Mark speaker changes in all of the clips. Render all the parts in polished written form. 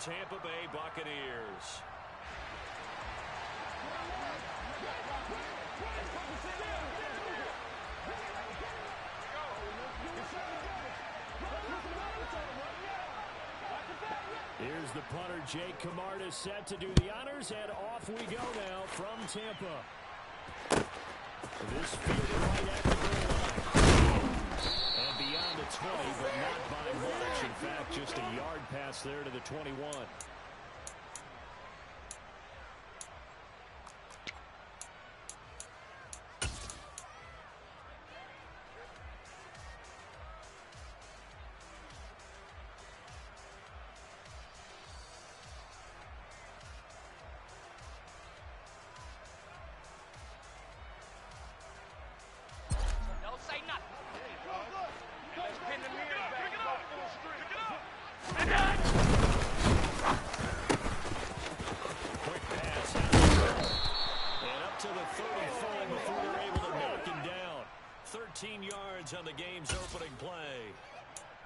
Speaker 1: Tampa Bay Buccaneers. Here's the punter, Jake Camarda, set to do the honors, and off we go now from Tampa. This fielded right at the goal line. And beyond the 20, but not by much. In fact, just a yard pass there to the 21. On the game's opening play.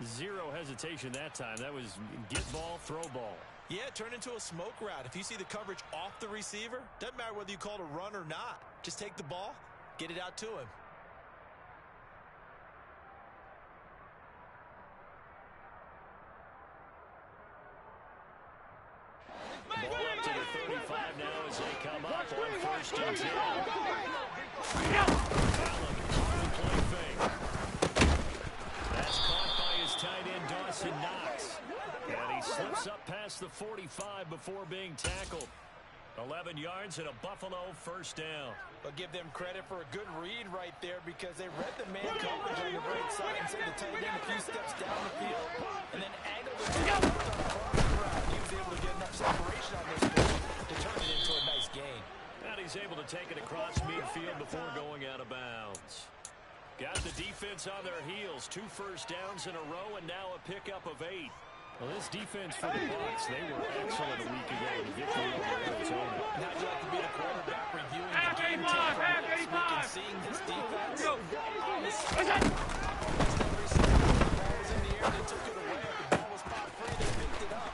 Speaker 1: Zero hesitation that time. That was get ball, throw ball.
Speaker 2: Yeah, it turned into a smoke route. If you see the coverage off the receiver, doesn't matter whether you call it a run or not. Just take the ball, get it out to him.
Speaker 1: Ball up to the 35 now as they come up on first and 10. Allen on the play fake. That's caught by his tight end, Dawson Knox. And he slips up past the 45 before being tackled. 11 yards and a Buffalo first down.
Speaker 2: But give them credit for a good read right there because they read the man coverage on the right side and sent the tight end a few steps down the field and then angled it to the left on the crossing route. He was able to get enough separation on this play to turn it into a nice gain.
Speaker 1: And he's able to take it across midfield before going out of bounds. Got the defense on their heels. 2 first downs in a row and now a pickup of 8. Well, this defense for the Bucs, they were excellent a week ago in the victory over Arizona.
Speaker 2: Now you have to be the quarterback reviewing the game tape from last week and seeing this defense. The ball was in the air, they took it away. The ball was spot free, they picked it up.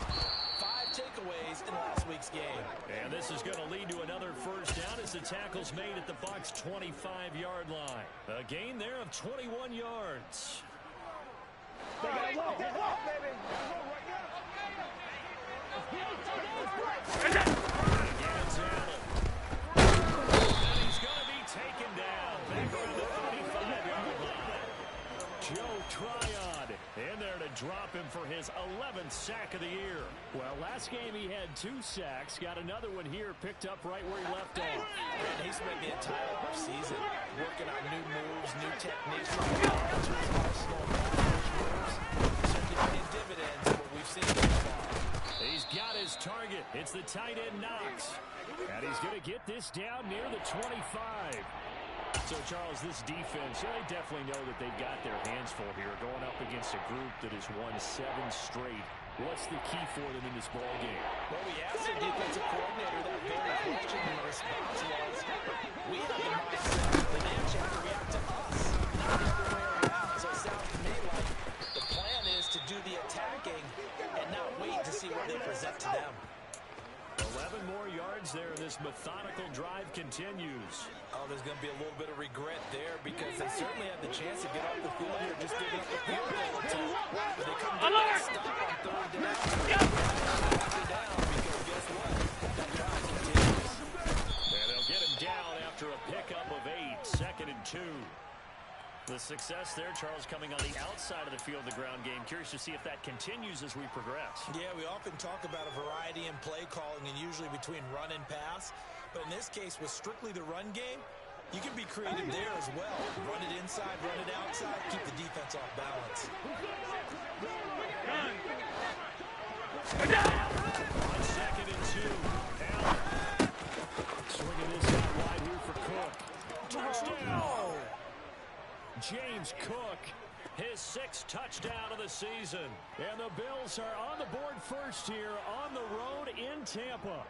Speaker 2: 5 takeaways in last week's game.
Speaker 1: And this is going to lead to another first down as the tackle's made at the Bucs' 25-yard line. A gain there of 21 yards.
Speaker 3: They got to walk, baby.
Speaker 1: Against Allen. And he's going to be taken down. Back around the 35-yard line. Joe Tryon in there to drop him for his 11th sack of the year. Well, last game he had 2 sacks. Got another one here picked up right where he left off.
Speaker 2: And he spent the entire offseason working on new moves, new techniques. Paying dividends for what we've seen so far.
Speaker 1: He's got his target. It's the tight end Knox. And he's going to get this down near the 25. So, Charles, this defense, they definitely know that they've got their hands full here going up against a group that has won 7 straight. What's the key for them in this ball game?
Speaker 2: Well, we asked the defensive coordinator that very question, and the response was, we have the mindset the Nats have to react to us, not the other way around. So it sounds to me like the plan is to do the attacking and not wait to see what they present to them.
Speaker 1: 11 more yards there, and this methodical drive continues.
Speaker 2: Oh, there's going to be a little bit of regret there because they certainly had the chance to get off the field here, just giving up the field goal attempt. But they couldn't get that stop on 3rd down. Down because guess what? That drive continues.
Speaker 1: And they'll get him down after a pickup of 8, 2nd and 2. The success there, Charles, coming on the outside of the field, the ground game. Curious to see if that continues as we progress.
Speaker 2: Yeah, we often talk about a variety in play calling and usually between run and pass. But in this case, with strictly the run game, you can be creative there as well. Run it inside, run it outside, keep the defense off balance.
Speaker 1: On 2nd and 2, Allen swinging this out wide here for Cook. Touchdown! James Cook, his 6th touchdown of the season. And the Bills are on the board first here on the road in Tampa.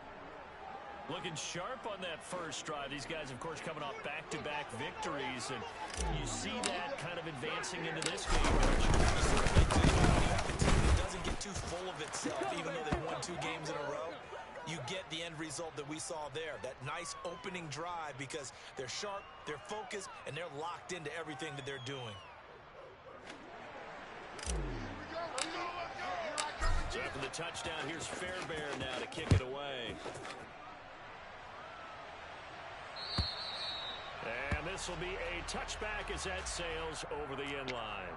Speaker 1: Looking sharp on that first drive. These guys, of course, coming off back-to-back victories. And you see that kind of advancing into this game.
Speaker 2: You have a team that doesn't get too full of itself, even though they won 2 games in a row. You get the end result that we saw there, that nice opening drive, because they're sharp, they're focused, and they're locked into everything that they're doing.
Speaker 1: So after the touchdown, here's Fairbairn now to kick it away. And this will be a touchback as that sails over the end line.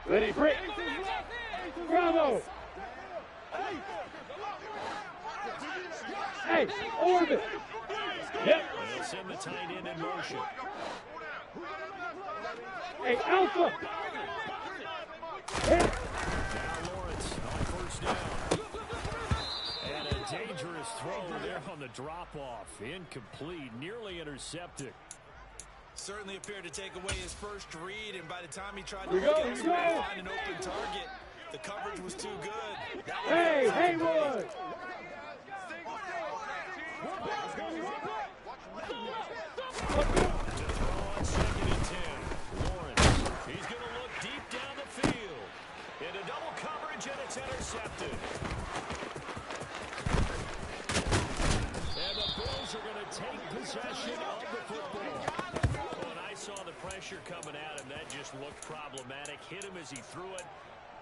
Speaker 3: Ready, break. Bravo. Hey, orbit. Yep.
Speaker 1: They'll send the tight end in motion.
Speaker 3: Hey, Alpha. Hey.
Speaker 1: Now Lawrence on first down. And a dangerous throw there on the drop-off. Incomplete, nearly intercepted.
Speaker 2: Certainly appeared to take away his first read, and by the time he tried to look elsewhere and find an open target, the coverage was too good.
Speaker 3: Hey, Haywood!
Speaker 1: On 2nd and 10. Lawrence, he's going to look deep down the field. Into double coverage, and it's intercepted. And the Bills are going to take possession of the football. When I saw the pressure coming at him, that just looked problematic. Hit him as he threw it,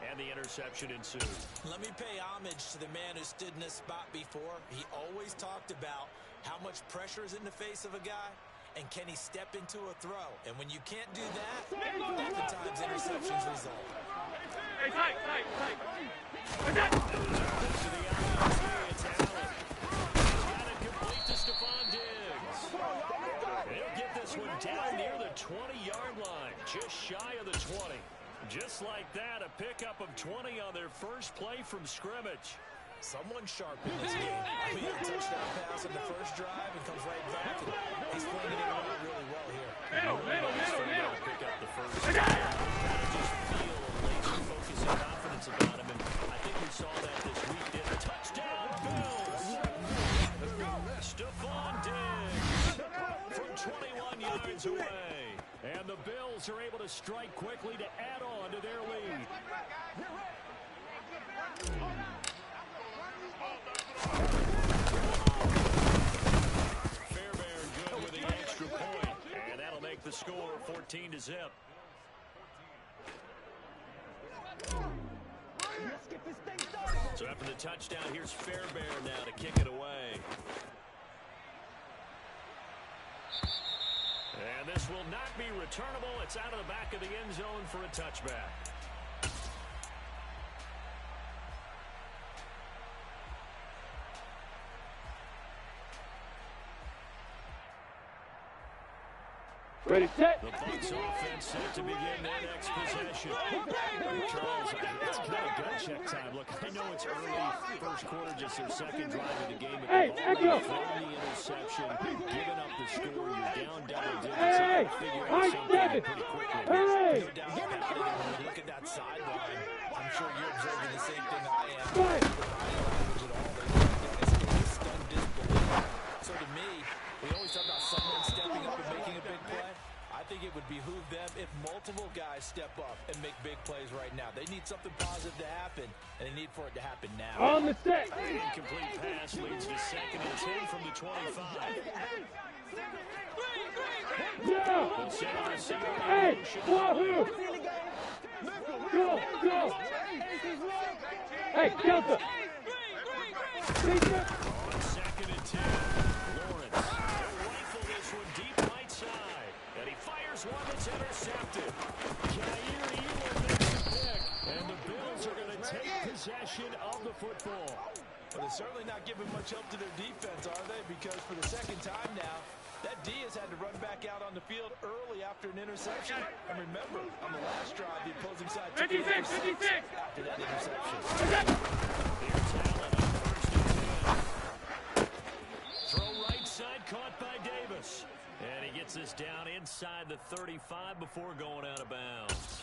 Speaker 1: and the interception ensued.
Speaker 2: Let me pay homage to the man who stood in this spot before. He always talked about how much pressure is in the face of a guy, and can he step into a throw. And when you can't do that, oftentimes interceptions result.
Speaker 3: Hey, tight.
Speaker 1: To the outside, it's Allen. He's got it complete to Stephon Diggs. He'll get this one down near the 20-yard line, just shy of the 20. Just like that, a pickup of 20 on their first play from scrimmage.
Speaker 2: Someone sharp in this game. He had a touchdown pass on the first drive and comes right back, and he's playing it around really well here.
Speaker 1: Middle. Pick up the first. Kind of just feel a laser focus and confidence about him, and I think we saw that this week. Did a touchdown, Bills. Stephon Diggs from 21 yards away. And the Bills are able to strike quickly to add on to their lead. Fairbairn good with the extra point. And that'll make the score 14-0. So after the touchdown, here's Fairbairn now to kick it away. And this will not be returnable. It's out of the back of the end zone for a touchback.
Speaker 3: Ready, set.
Speaker 1: The Bucs offense set to begin their next possession. Charles, it's kind of gun check time. Look, I know it's early first quarter, just their second drive of the game. But
Speaker 3: Hey, Echo.
Speaker 1: throwing the interception, giving up the score, you're down double digits.
Speaker 3: Hey,
Speaker 1: Figure out
Speaker 3: Mike
Speaker 1: something
Speaker 3: Davis.
Speaker 1: pretty quickly.
Speaker 3: Hey.
Speaker 2: No doubt about it. When you look at that sideline, I'm sure you're observing the same thing I am.
Speaker 3: Right.
Speaker 2: It's stunned disbelief. So to me, we always talk about someone stepping up and making a big play. I think it would behoove them if multiple guys step up and make big plays right now. They need something positive to happen, and they need for it to happen now.
Speaker 3: On the set.
Speaker 1: Incomplete pass leads to 2nd and 10 from the 25.
Speaker 3: Yeah.
Speaker 1: Center receiver in
Speaker 3: Hey,
Speaker 1: motion.
Speaker 3: Wahoo. Go. Hey, Delta. Defense.
Speaker 1: On 2nd and 10, Lawrence. He'll rifle this one deep right side. And he fires one that's intercepted. Jair Elam makes the pick. And the Bills are going to take possession of the football.
Speaker 2: Well, they're certainly not giving much help to their defense, are they? Because for the second time now, that D has had to run back out on the field early after an interception. And remember, on the last drive, the opposing side took
Speaker 3: 56.
Speaker 2: after that interception.
Speaker 1: Here's Allen on first and 10. Throw right side caught by Davis. And he gets this down inside the 35 before going out of bounds.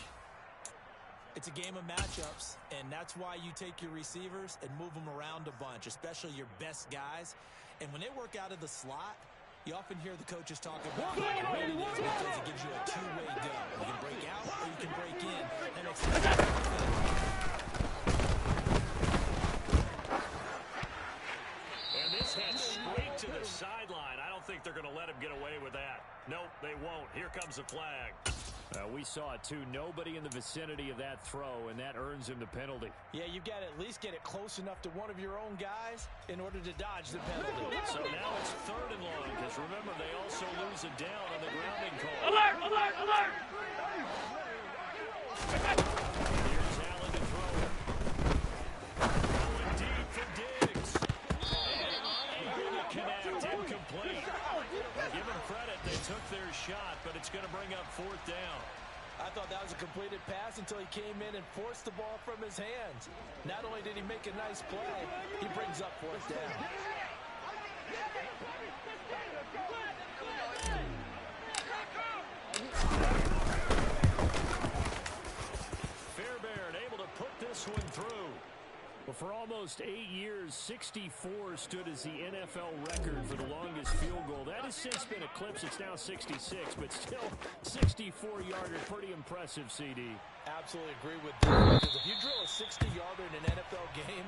Speaker 2: It's a game of matchups, and that's why you take your receivers and move them around a bunch, especially your best guys. And when they work out of the slot, you often hear the coaches talk about how great it is because it gives you a two-way go. You can break out or you can break in. And it's
Speaker 1: and this head straight to the sideline. I don't think they're going to let him get away with that. Nope, they won't. Here comes the flag. We saw it, too. Nobody in the vicinity of that throw, and that earns him the penalty.
Speaker 2: Yeah, you've got to at least get it close enough to one of your own guys in order to dodge the penalty.
Speaker 1: So now it's 3rd and long, because remember, they also lose it down on the grounding call.
Speaker 3: Alert! Alert! Alert!
Speaker 1: Here's Allen to throw it. Going deep for Diggs. And unable to connect. Incomplete. Give them credit. They took their shot, but it's going to bring up 4th down.
Speaker 2: I thought that was a completed pass until he came in and forced the ball from his hands. Not only did he make a nice play, he brings up 4th down.
Speaker 1: Fairbairn able to put this one through. Well, for almost 8 years, 64 stood as the NFL record for the longest field goal. That has since been eclipsed. It's now 66, but still 64-yarder. Pretty impressive, CD.
Speaker 2: Absolutely agree with that. Because if you drill a 60-yarder in an NFL game,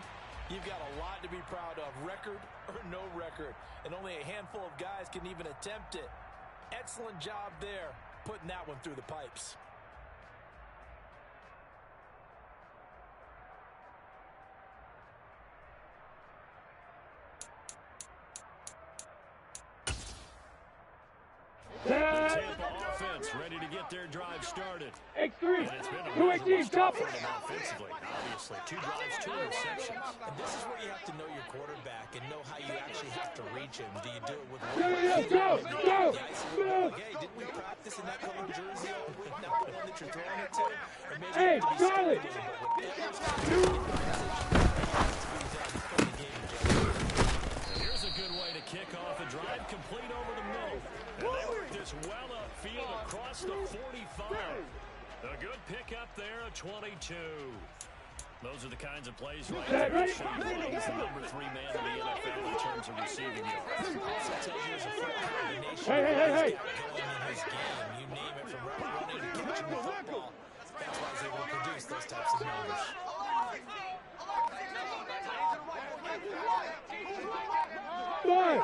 Speaker 2: you've got a lot to be proud of, record or no record. And only a handful of guys can even attempt it. Excellent job there, putting that one through the pipes.
Speaker 1: Tampa offense ready to get their drive started.
Speaker 3: X3.
Speaker 1: And it's been a
Speaker 3: 218, top it.
Speaker 1: offensively, obviously. 2 drives, 2 interceptions.
Speaker 2: And this is where you have to know your quarterback and know how you actually have to reach him. Do you do it with
Speaker 3: Go! Go! Go!
Speaker 2: Hey, didn't we practice in that color jersey with not the one that you're throwing it to? Or maybe
Speaker 3: Hey,
Speaker 2: you have to be
Speaker 3: Charlie!
Speaker 1: Here's a good way to kick off a drive, complete over the middle. And they work this well upfield across the 45. A good pickup there, a 22. Those are the kinds of plays right there that show you he's the number 3 man in the NFL in terms of receiving yards.
Speaker 2: Also tells you there's a full combination
Speaker 3: Hey, hey, hey, hey.
Speaker 2: going in his game. You name it, from route running to catching the football. That's why he's able to produce those types of numbers.
Speaker 3: Five!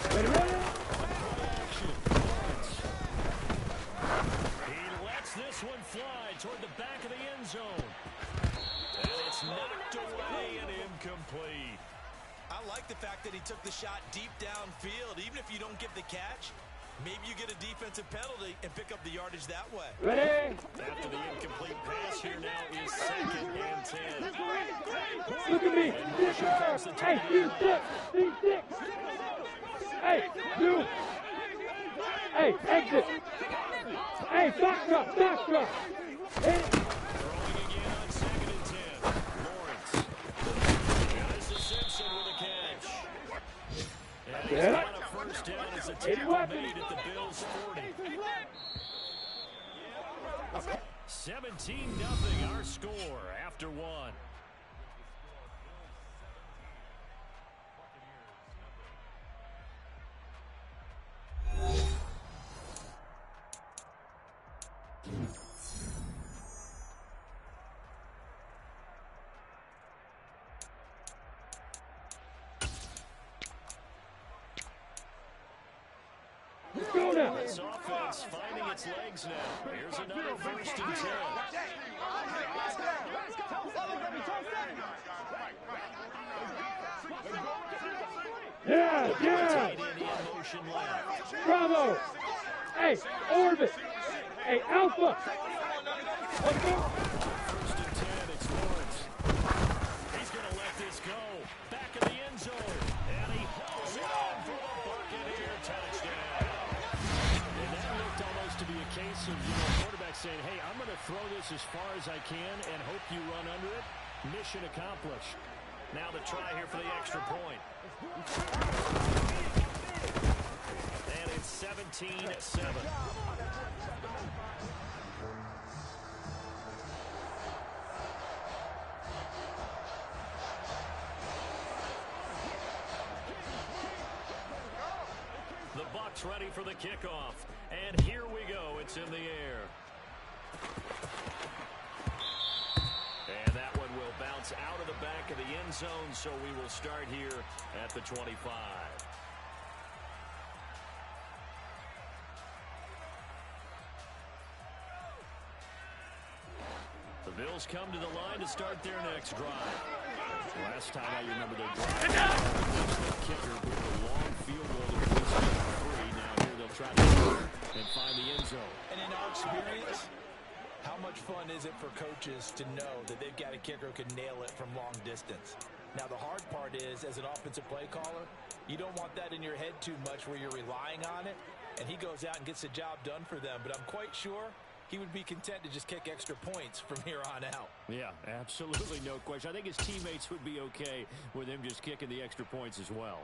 Speaker 3: Ready, ready?
Speaker 1: He lets this one fly toward the back of the end zone. And it's knocked away and incomplete.
Speaker 2: I like the fact that he took the shot deep downfield. Even if you don't get the catch, maybe you get a defensive penalty and pick up the yardage that way.
Speaker 3: Ready?
Speaker 1: After the incomplete pass, here now is 2nd and 10.
Speaker 3: Look at me. Hey, D6. D6. Hey, you. Hey, exit. Hey, back drop. Hit it.
Speaker 1: Throwing again on 2nd and 10. Lawrence. And this is Simpson with a catch. And he's got a 1st down as the tackle made at the Bills' 40. 17-0 our score after 1.
Speaker 3: Let's go now.
Speaker 1: This offense finding its legs now. Here's another 1st and 10.
Speaker 3: Yeah.
Speaker 1: Tight end in motion left.
Speaker 3: Bravo. Hey, orbit. Hey, Alpha. Let's go.
Speaker 1: 1st and 10, it's Lawrence. He's going to let this go. Back of the end zone. And he hauls it in for a Buccaneer touchdown. And that looked almost to be a case of, quarterback saying, hey, I'm going to throw this as far as I can and hope you run under it. Mission accomplished. Now the try here for the extra point. And it's 17-7. gets ready for the kickoff. And here we go. It's in the air. And that one will bounce out of the back of the end zone, so we will start here at the 25. The Bills come to the line to start their next drive. Last time I remember their drive, the kicker with a long field goal to release free. Now here they'll try to and find the end zone.
Speaker 2: And in our experience, how much fun is it for coaches to know that they've got a kicker who can nail it from long distance? Now, the hard part is, as an offensive play caller, you don't want that in your head too much where you're relying on it, and he goes out and gets the job done for them. But I'm quite sure he would be content to just kick extra points from here on out.
Speaker 1: Yeah, absolutely no question. I think his teammates would be okay with him just kicking the extra points as well.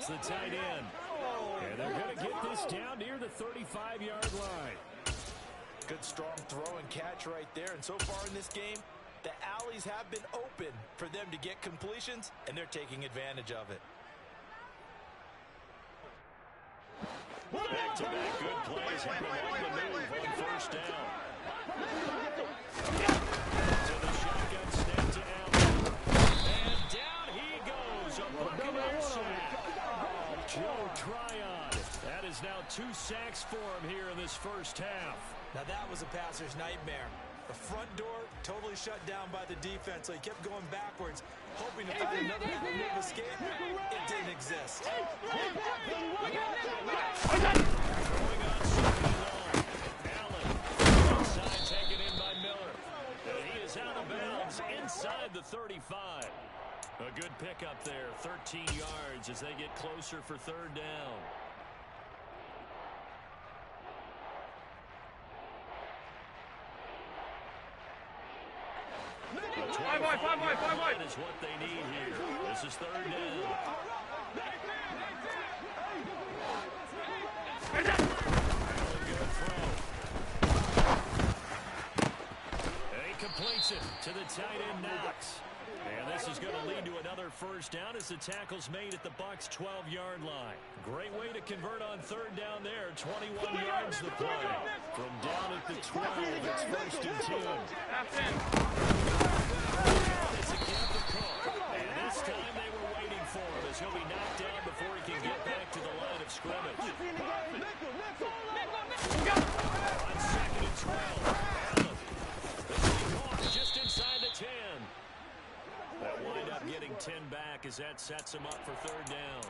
Speaker 1: The tight end. And they're going to get this down near the 35-yard line.
Speaker 2: Good strong throw and catch right there. And so far in this game, the alleys have been open for them to get completions, and they're taking advantage of it.
Speaker 1: Back-to-back good plays have been on the move on first down. To the shotgun snap to Allen. And down he goes. A Buccaneer sack. Joe Tryon. That is now 2 sacks for him here in this first half.
Speaker 2: Now that was a passer's nightmare. The front door totally shut down by the defense, so he kept going backwards, hoping to find another avenue of escape. It didn't exist.
Speaker 1: Going on second long. Allen. Inside, taken in by Miller. And he is out of bounds inside the 35. A good pickup there, 13 yards as they get closer for third down. Five is what they need here. This is third down. Good throw. And he completes it to the tight end, Knox. And this is going to lead to another first down as the tackle's made at the Bucs' 12-yard line. Great way to convert on third down there. 21 yards the play. From down at the 12, it's first and 10. It's again to Cook. And this time they were waiting for him as he'll be knocked down before he can get back to the line of scrimmage. On second and 12, Allen. This will be caught just inside the 10. They'll wind up getting 10 back as that sets him up for third down.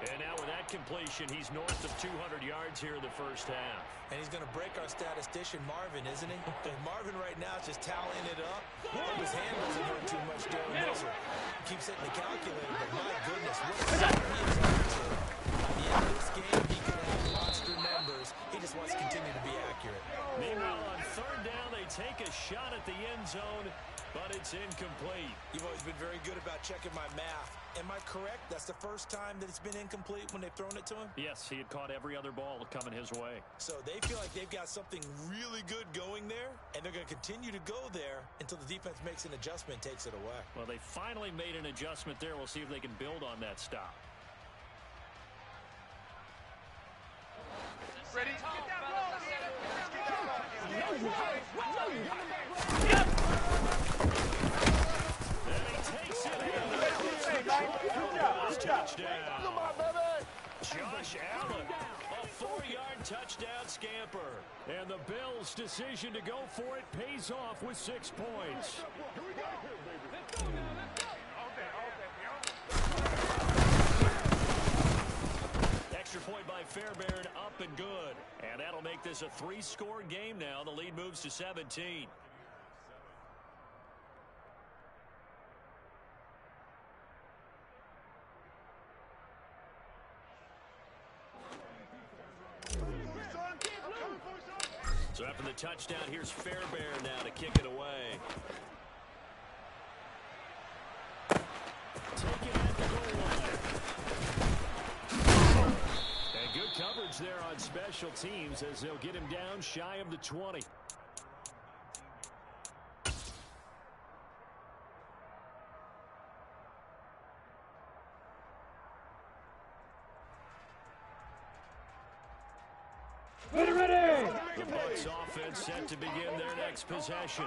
Speaker 1: And now with that completion, he's north of 200 yards here in the first half.
Speaker 2: And he's going to break our statistician, Marvin, isn't he? And Marvin right now is just tallying it up. Hope his hand doesn't hurt too much doing this. He keeps hitting the calculator, but my goodness, what a center he is on to. By the end of this game, he could have monster numbers. He just wants to continue to be accurate.
Speaker 1: Meanwhile, on third down, they take a shot at the end zone, but it's incomplete.
Speaker 2: You've always been very good about checking my math. Am I correct? That's the first time that it's been incomplete when they've thrown it to him?
Speaker 1: Yes, he had caught every other ball coming his way.
Speaker 2: So they feel like they've got something really good going there, and they're going to continue to go there until the defense makes an adjustment and takes it away.
Speaker 1: Well, they finally made an adjustment there. We'll see if they can build on that stop.
Speaker 4: Ready? Get that ball!
Speaker 1: And he takes it in. Touchdown. Josh Allen, a 4-yard touchdown scamper. And the Bills' decision to go for it pays off with 6 points. Extra point by Fairbairn, up and good. And that'll make this a 3-score game now. The lead moves to 17. So after the touchdown, here's Fairbairn now to kick it away. Take it at the goal line. And good coverage there on special teams as they'll get him down shy of the 20.
Speaker 3: Ready!
Speaker 1: The Bucs offense set to begin their next possession.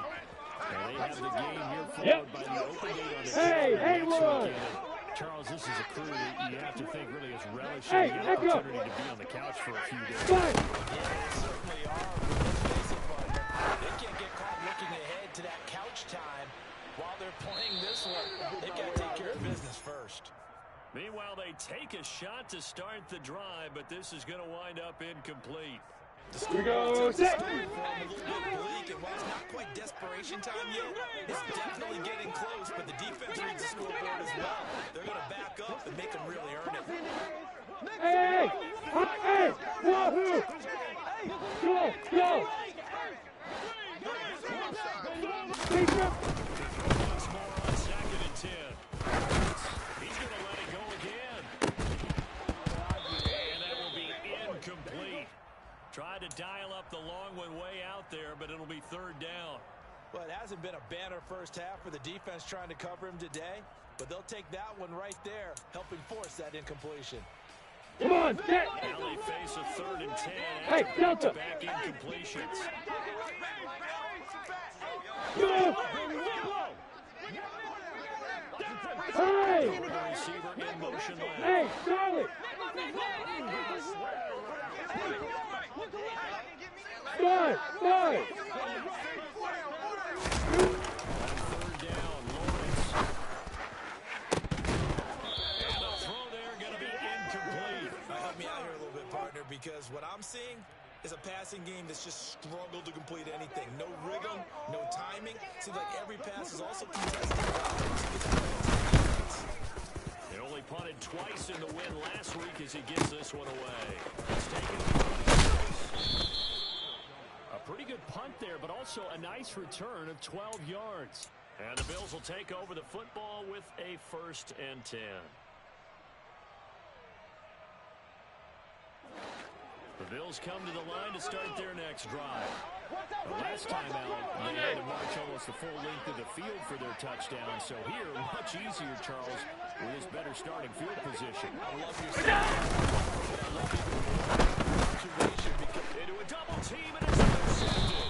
Speaker 1: And they have the game here followed by the open gate on the
Speaker 3: Hey,
Speaker 1: next
Speaker 3: Haywood!
Speaker 1: weekend. Charles, this is a crew that you have to think really is relishing
Speaker 3: Hey,
Speaker 1: the
Speaker 3: Echo!
Speaker 1: opportunity to be on the couch for a few days.
Speaker 3: Fine!
Speaker 2: Yeah, they certainly are. But let's face it, partner. They can't get caught looking ahead to that couch time while they're playing this one. They've got to take care of business first.
Speaker 1: Meanwhile, they take a shot to start the drive, but this is going to wind up incomplete.
Speaker 3: Here we go, set!
Speaker 2: A little bit bleak, and while it's not quite desperation time yet, it's definitely getting close, but the defense reads the scoreboard as well. They're going to back up and make them really earn it.
Speaker 3: Hey! Hey! Wahoo! Go! Go! Big jump!
Speaker 1: Once more on 2nd and 10. He's going to let it go again. And that will be incomplete. Tried to dial up the long one way out there, but it'll be 3rd down.
Speaker 2: Well, it hasn't been a banner first half for the defense trying to cover him today, but they'll take that one right there, helping force that incompletion.
Speaker 3: Come on, set!
Speaker 1: Now they face a 3rd and 10
Speaker 3: Hey,
Speaker 1: after
Speaker 3: Delta!
Speaker 1: back incompletions.
Speaker 3: Go! Hey!
Speaker 1: Over the receiver in motion left.
Speaker 3: Hey, Charlie! Five! Five!
Speaker 1: 3rd down, Lawrence. And the throw there going to be incomplete.
Speaker 2: Help me out here a little bit, partner, because what I'm seeing is a passing game that's just struggled to complete anything. No rhythm, no timing. Seems like every pass is also contested.
Speaker 1: They only punted twice in the win last week as he gets this one away. It's taken a pretty good punt there, but also a nice return of 12 yards. And the Bills will take over the football with a 1st and 10. The Bills come to the line to start their next drive. The last time out, they had to march almost the full length of the field for their touchdown. So here, much easier, Charles, with his better starting field position.
Speaker 2: I love your situation because
Speaker 1: Into a double team, and it's intercepted.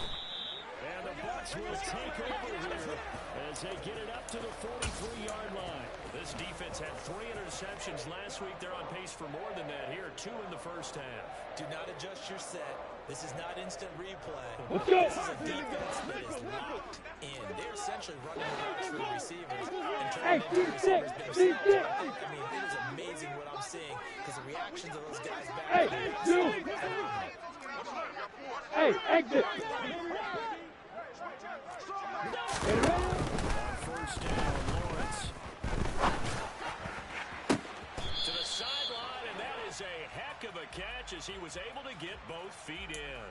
Speaker 1: And the Bucs will take over here as they get it up to the 43-yard line. This defense had 3 interceptions last week. They're on pace for more than that here, 2 in the first half.
Speaker 2: do not adjust your set. This is not instant replay.
Speaker 3: Let's go!
Speaker 2: This is a defense that is locked in. They're essentially running the routes for the receivers and
Speaker 3: Hey,
Speaker 2: turning into
Speaker 3: deep six,
Speaker 2: receivers
Speaker 3: deep
Speaker 2: themselves.
Speaker 3: six.
Speaker 2: I mean, it is amazing what I'm seeing because the reactions of those guys back
Speaker 3: Hey,
Speaker 2: there are
Speaker 3: dude.
Speaker 2: phenomenal.
Speaker 3: Hey, exit! Get ready?
Speaker 1: On 1st down, Lawrence. To the sideline, and that is a heck of a catch as he was able to get both feet in.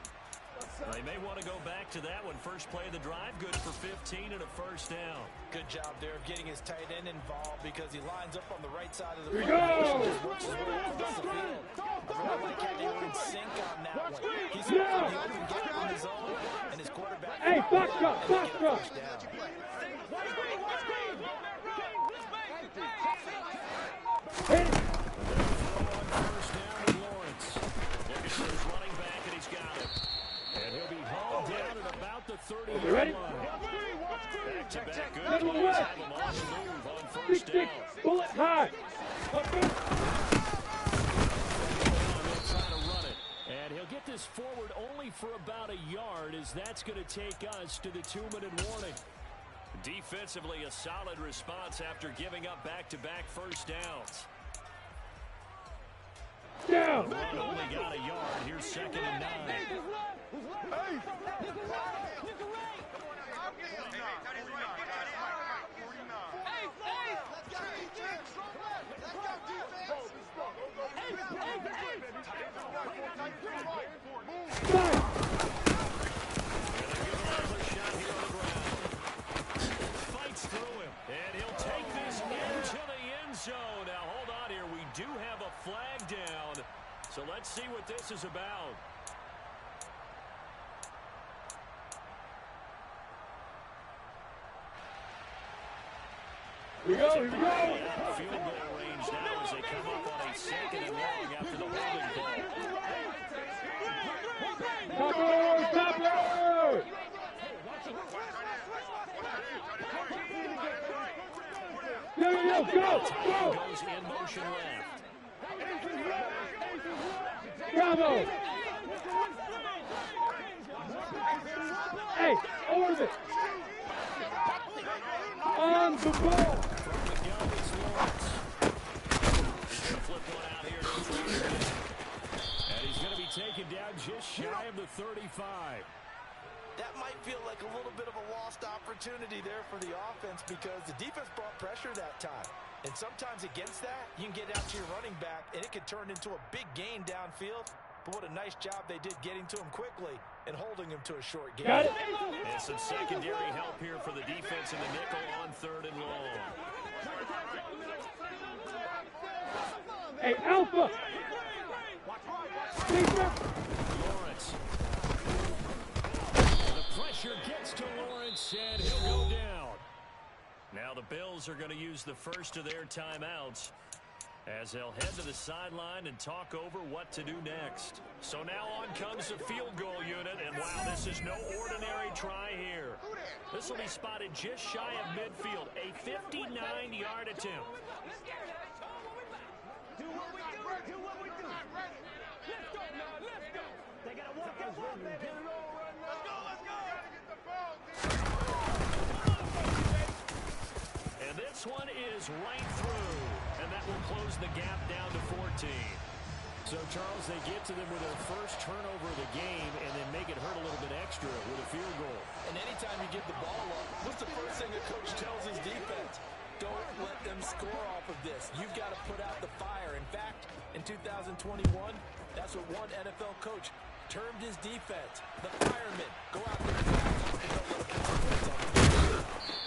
Speaker 1: They may want to go back to that one. First play of the drive, good for 15 and a 1st down.
Speaker 2: Good job there of getting his tight end involved because he lines up on the right side of the
Speaker 3: Here we
Speaker 2: formation,
Speaker 3: go.
Speaker 2: just works his way across the field. I really like how they were in sync on that one. He's
Speaker 3: Yeah.
Speaker 2: open, the open gap on his own, and his quarterback.
Speaker 3: Hey, box drop,
Speaker 2: and they
Speaker 3: box
Speaker 2: get a
Speaker 3: drop.
Speaker 2: first down.
Speaker 3: Hit it!
Speaker 1: On 1st down with Lawrence. Looking for his running back, and he's got it. And he'll be hauled down at about the 30-yard
Speaker 3: You ready?
Speaker 1: line. Back-to-back good
Speaker 3: Middle
Speaker 1: plays
Speaker 3: left.
Speaker 1: have him on the move on
Speaker 3: Big
Speaker 1: 1st
Speaker 3: six,
Speaker 1: down.
Speaker 3: bullet high! Let's go!
Speaker 1: He'll try to run it. And he'll get this forward only for about a yard, as that's going to take us to the 2-minute warning. Defensively, a solid response after giving up back-to-back 1st downs.
Speaker 3: Down!
Speaker 1: The run only got a yard. Here's 2nd and 9.
Speaker 3: Five!
Speaker 1: So let's see what this is about.
Speaker 3: Here we go, here we go.
Speaker 1: Field goal range now as they come up on a 2nd and long after the holding call.
Speaker 3: Topper, Topper! Go!
Speaker 1: Goes in motion left.
Speaker 3: Bravo! Hey, over it! On the ball!
Speaker 1: From the gun is Lawrence. He's going to flip one out here. And he's going to be taken down just shy of the 35.
Speaker 2: That might feel like a little bit of a lost opportunity there for the offense because the defense brought pressure that time. And sometimes against that, you can get out to your running back, and it could turn into a big gain downfield. But what a nice job they did getting to him quickly and holding him to a short gain.
Speaker 3: Got it.
Speaker 1: And some secondary help here for the defense in the nickel on 3rd and long.
Speaker 3: Hey, Alpha!
Speaker 1: Lawrence. The pressure gets to Lawrence, and he'll go down. Now the Bills are going to use the first of their timeouts as they'll head to the sideline and talk over what to do next. So now on comes the field goal unit, and wow, this is no ordinary try here. This will be spotted just shy of midfield, a 59-yard attempt.
Speaker 4: Do what we do. Do what we do. Let's go now. Let's go. They got to walk that ball, baby. Let's go. Let's go.
Speaker 1: And this one is right through, and that will close the gap down to 14. So, Charles, they get to them with their first turnover of the game and then make it hurt a little bit extra with a field goal.
Speaker 2: And anytime you give the ball up, what's the first thing a coach tells his defense? Don't let them score off of this. You've got to put out the fire. In fact, in 2021, that's what one NFL coach termed his defense. The firemen. Go out there and don't let them put some points on the field.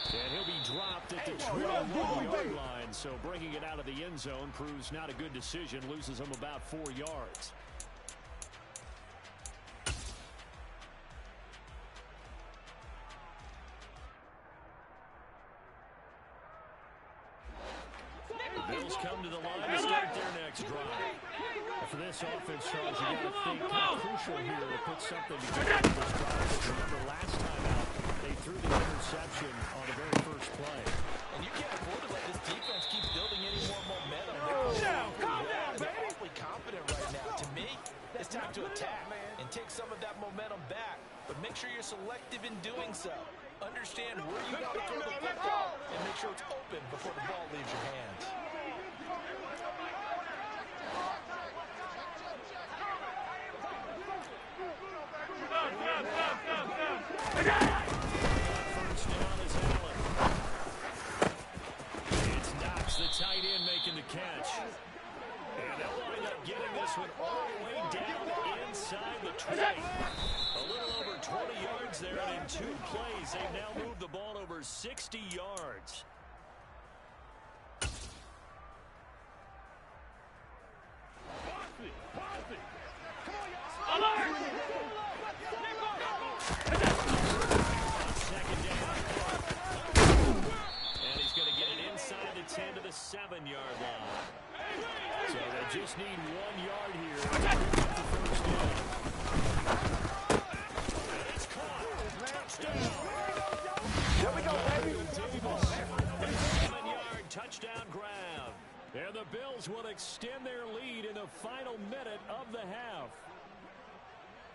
Speaker 1: And he'll be dropped at the 21-yard line, so bringing it out of the end zone proves not a good decision, loses him about 4 yards. The Bills come to the line to start their next drive. For this offense, Charles, you got to think how crucial here to put something together for this drive. Remember, last time out, they threw the interception on the very first play.
Speaker 2: And you can't afford to let this defense keep building any more momentum.
Speaker 4: Calm down,
Speaker 2: They're
Speaker 4: baby.
Speaker 2: awfully confident right now. To me, it's time to attack and take some of that momentum back. But make sure you're selective in doing so. Understand where you want to throw the football and make sure it's open before the ball leaves your hands.
Speaker 1: First down is Allen. It's Knox, the tight end, making the catch. And they'll wind up getting this one all the way down inside the 20. A little over 20 yards there, and in 2 plays, they've now moved the ball over 60 yards. Second down. And he's going to get it inside the 10 to the 7-yard line. So they just need 1 yard here to pick up the first down. And it's caught. Touchdown.
Speaker 4: Here we go, baby.
Speaker 1: Davis. 7-yard touchdown grab. And the Bills will extend their lead in the final minute of the half.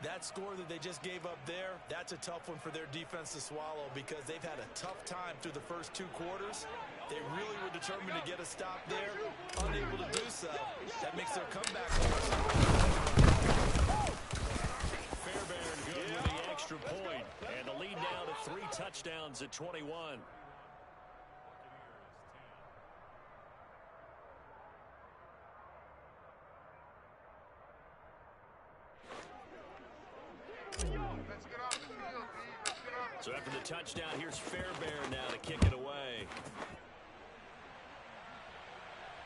Speaker 2: That score that they just gave up there, that's a tough one for their defense to swallow because they've had a tough time through the first 2 quarters. They really were determined to get a stop there, unable to do so. That makes their comeback.
Speaker 1: Fairbairn good with the extra point, and the lead now to 3 touchdowns at 21. So after the touchdown, here's Fairbairn now to kick it away.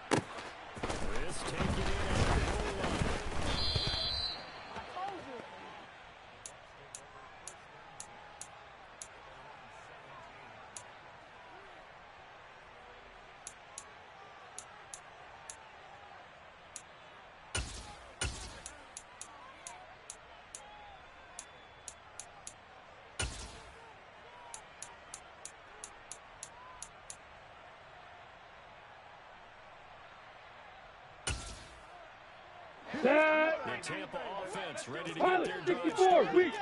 Speaker 1: This taken in at the goal line. Tampa offense ready to get
Speaker 3: Pilot,
Speaker 1: their drive
Speaker 3: 64,
Speaker 1: started.
Speaker 3: weak.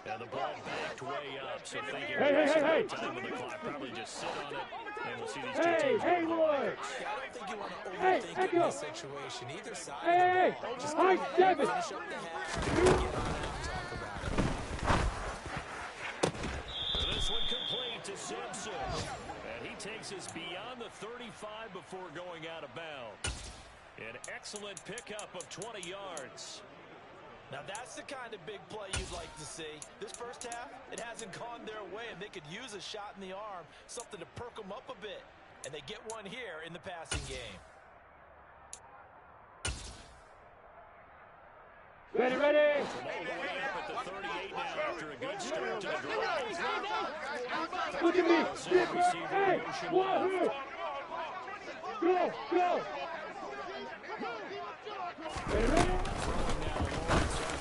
Speaker 1: And the ball backed way up, so thinking
Speaker 3: Hey.
Speaker 1: time on the clock, probably just sit on it, and we'll see these two
Speaker 3: Hey,
Speaker 1: teams.
Speaker 3: hey,
Speaker 1: go to
Speaker 3: boy.
Speaker 2: Yeah, I don't think you want to
Speaker 3: Hey,
Speaker 2: overthink it in
Speaker 3: Echo.
Speaker 2: this situation. Either side
Speaker 3: Hey,
Speaker 2: of the ball. Just
Speaker 3: high
Speaker 2: go ahead,
Speaker 3: seven.
Speaker 2: finish up the half, and get on out and talk about it.
Speaker 1: This one complete to Simpson. And he takes us beyond the 35 before going out of bounds. An excellent pickup of 20 yards.
Speaker 2: Now that's the kind of big play you'd like to see. This first half, it hasn't gone their way, and they could use a shot in the arm, something to perk them up a bit. And they get one here in the passing game.
Speaker 3: Ready.
Speaker 1: All the way up at the 38 now after a good start to the drive.
Speaker 3: Look at me. Hey, Wahoo. Go. Ready.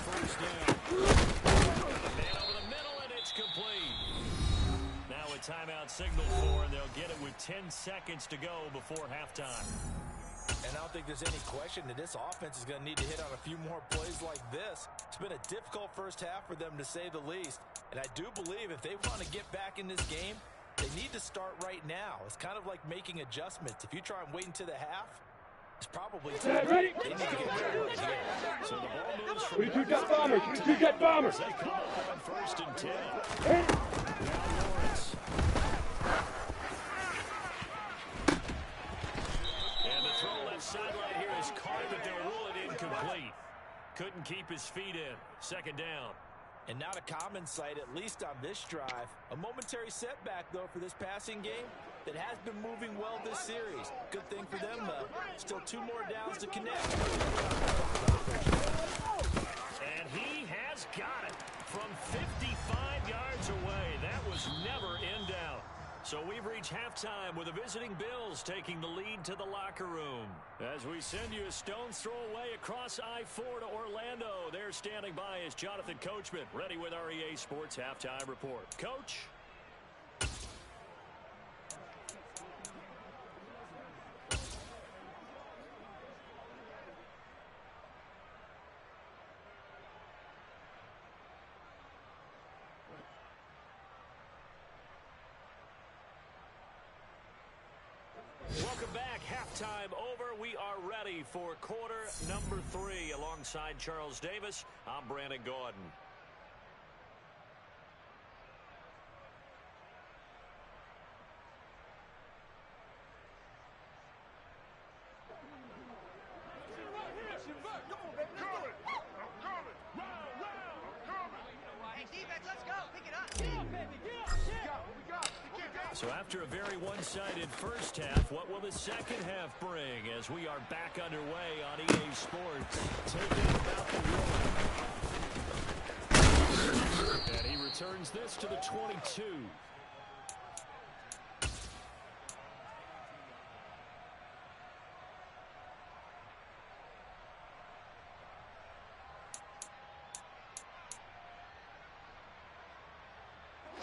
Speaker 1: First down. Man over the middle, and it's complete. Now a timeout signal for, and they'll get it with 10 seconds to go before halftime.
Speaker 2: And I don't think there's any question that this offense is going to need to hit on a few more plays like this. It's been a difficult first half for them, to say the least. And I do believe if they want to get back in this game, they need to start right now. It's kind of like making adjustments. If you try and wait until the half, it's probably too late.
Speaker 3: Ready.
Speaker 2: They need to get right here.
Speaker 1: So the ball moves from
Speaker 3: We two jet bombers.
Speaker 1: they come up on 1st and 10.
Speaker 3: Hey.
Speaker 1: Now Lawrence. And the throw left sideline here is caught, but they'll rule it incomplete. Couldn't keep his feet in. 2nd down.
Speaker 2: And not a common sight, at least on this drive. A momentary setback, though, for this passing game that has been moving well this series. Good thing for them, though. Still 2 more downs to connect.
Speaker 1: And he has got it from 55 yards away. That was never in doubt. So we've reached halftime with the visiting Bills taking the lead to the locker room. As we send you a stone's throw away across I-4 to Orlando. There standing by is Jonathan Coachman, ready with our EA Sports Halftime Report. Coach? Welcome back. Halftime over. We are ready for quarter number 3. Alongside Charles Davis, I'm Brandon Gordon. So after a very one-sided first half, what will the second half bring as we are back underway on EA Sports? Taking about the road. And he returns this to the 22.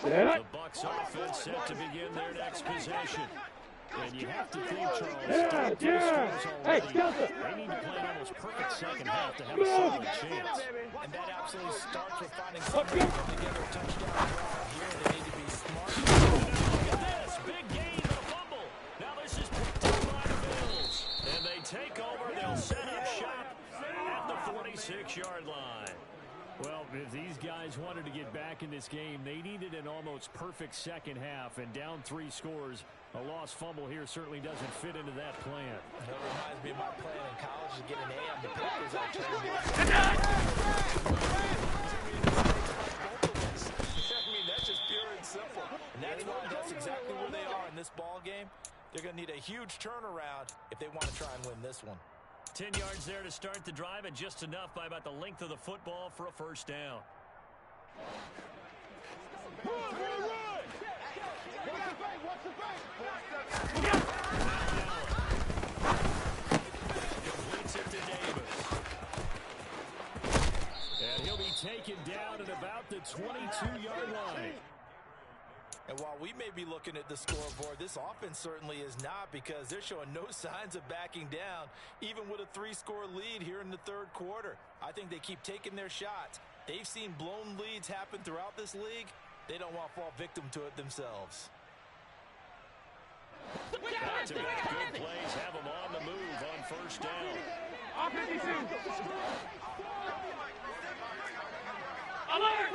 Speaker 1: The Bucs offense set to begin their next possession. And you have to think, Charles,
Speaker 3: Hey, Delta.
Speaker 1: they need to play an almost perfect second half to have a solid chance.
Speaker 2: And that absolutely starts with finding something to put together a touchdown drive. Here they need to be smart.
Speaker 1: Look at this. Big gain and a fumble. Now this is picked up by the Bills. And they take over. They'll set up shop at the 46-yard line.
Speaker 5: Well, if these guys wanted to get back in this game, they needed an almost perfect second half, and down 3 scores. A lost fumble here certainly doesn't fit into that plan.
Speaker 2: That reminds me of my plan in college to get an A on the papers. I mean, that's just pure and simple. And that's exactly where they are in this ball game. They're going to need a huge turnaround if they want to try and win this one.
Speaker 1: 10 yards there to start the drive, and just enough by about the length of the football for a first down. Completes it to Davis. And he'll be taken down at about the 22-yard line.
Speaker 2: And while we may be looking at the scoreboard, this offense certainly is not, because they're showing no signs of backing down, even with a 3-score lead here in the third quarter. I think they keep taking their shots. They've seen blown leads happen throughout this league. They don't want to fall victim to it themselves.
Speaker 5: Back-to-back good plays have them on the move on first down.
Speaker 3: Alert!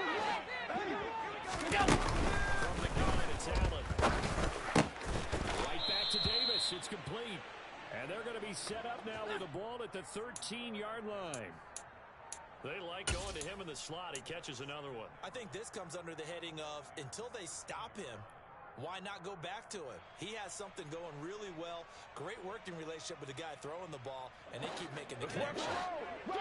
Speaker 5: From the gun, it's Allen. Right back to Davis. It's complete. And they're going to be set up now with the ball at the 13-yard line. They like going to him in the slot. He catches another one.
Speaker 2: I think this comes under the heading of, until they stop him, why not go back to him? He has something going really well. Great working relationship with the guy throwing the ball, and they keep making the connection.
Speaker 5: Well,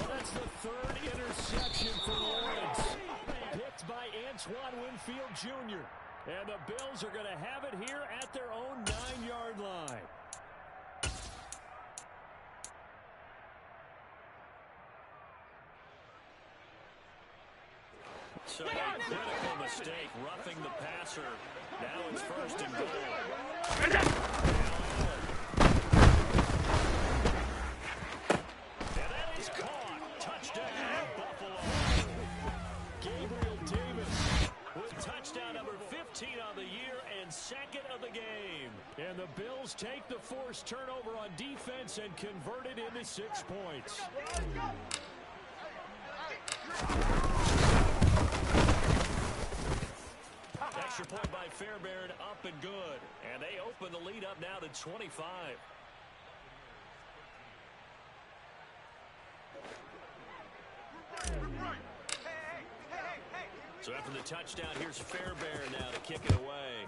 Speaker 5: that's the third interception for Lawrence. Picked by Antoine Winfield Jr. And the Bills are going to have it here at their own 9-yard line. So a critical mistake, roughing the passer. Now it's first and goal. And that is caught. Touchdown, Buffalo. Gabriel Davis with touchdown number 15 on the year and second of the game. And the Bills take the forced turnover on defense and convert it into 6 points. Extra point by Fairbairn, up and good. And they open the lead up now to 25. So after the touchdown, here's Fairbairn now to kick it away.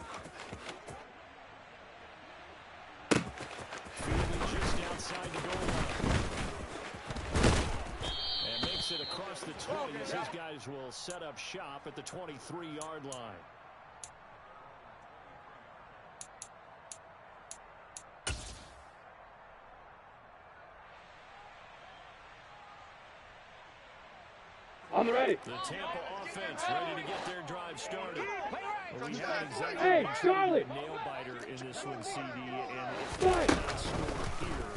Speaker 5: Fielding just outside the goal line. And makes it across the 20 as his guys will set up shop at the 23-yard line.
Speaker 3: On the ready.
Speaker 5: The Tampa offense ready to get their drive started. Well, we haven't exactly
Speaker 3: Hey, Charlie!
Speaker 5: nail-biter in this one, CD, and if they not score here,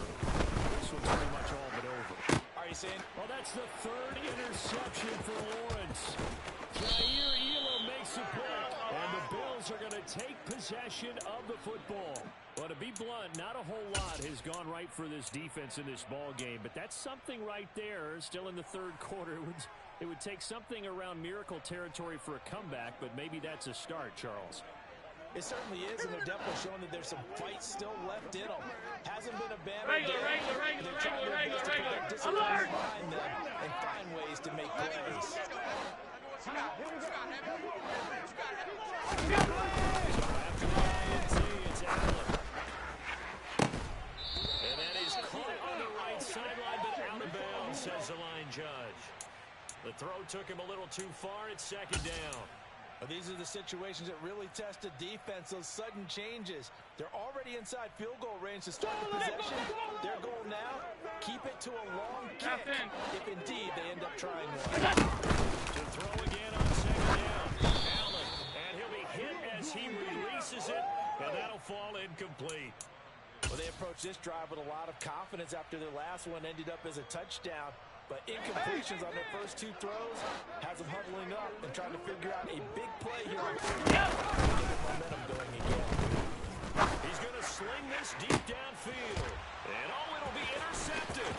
Speaker 5: this one's pretty much all but over.
Speaker 2: Are you saying?
Speaker 5: Well, that's the third interception for Lawrence. Jair Elam makes a pick, and the Bills are going to take possession of the football. Well, to be blunt, not a whole lot has gone right for this defense in this ball game, but that's something right there. Still in the third quarter. It would take something around miracle territory for a comeback, but maybe that's a start, Charles.
Speaker 2: It certainly is, and they're definitely showing that there's some fight still left in them. Hasn't been a bad
Speaker 3: Regular.
Speaker 2: They're trying their best to put that discipline behind them and find ways to make plays.
Speaker 5: After the INT, it's Allen. And that is caught on the right sideline, but out of bounds, says the line judge. The throw took him a little too far. It's second down.
Speaker 2: Well, these are the situations that really test a defense, those sudden changes. They're already inside field goal range to start the possession. Their goal now, keep it to a long kick, if indeed they end up trying one.
Speaker 5: To throw again on second down. Allen, and he'll be hit as he releases it, and that'll fall incomplete.
Speaker 2: Well, they approached this drive with a lot of confidence after their last one ended up as a touchdown. But incompletions on their first 2 throws has them huddling up and trying to figure out a big play here on third down to get momentum going again.
Speaker 5: He's going to sling this deep downfield. And it'll be intercepted.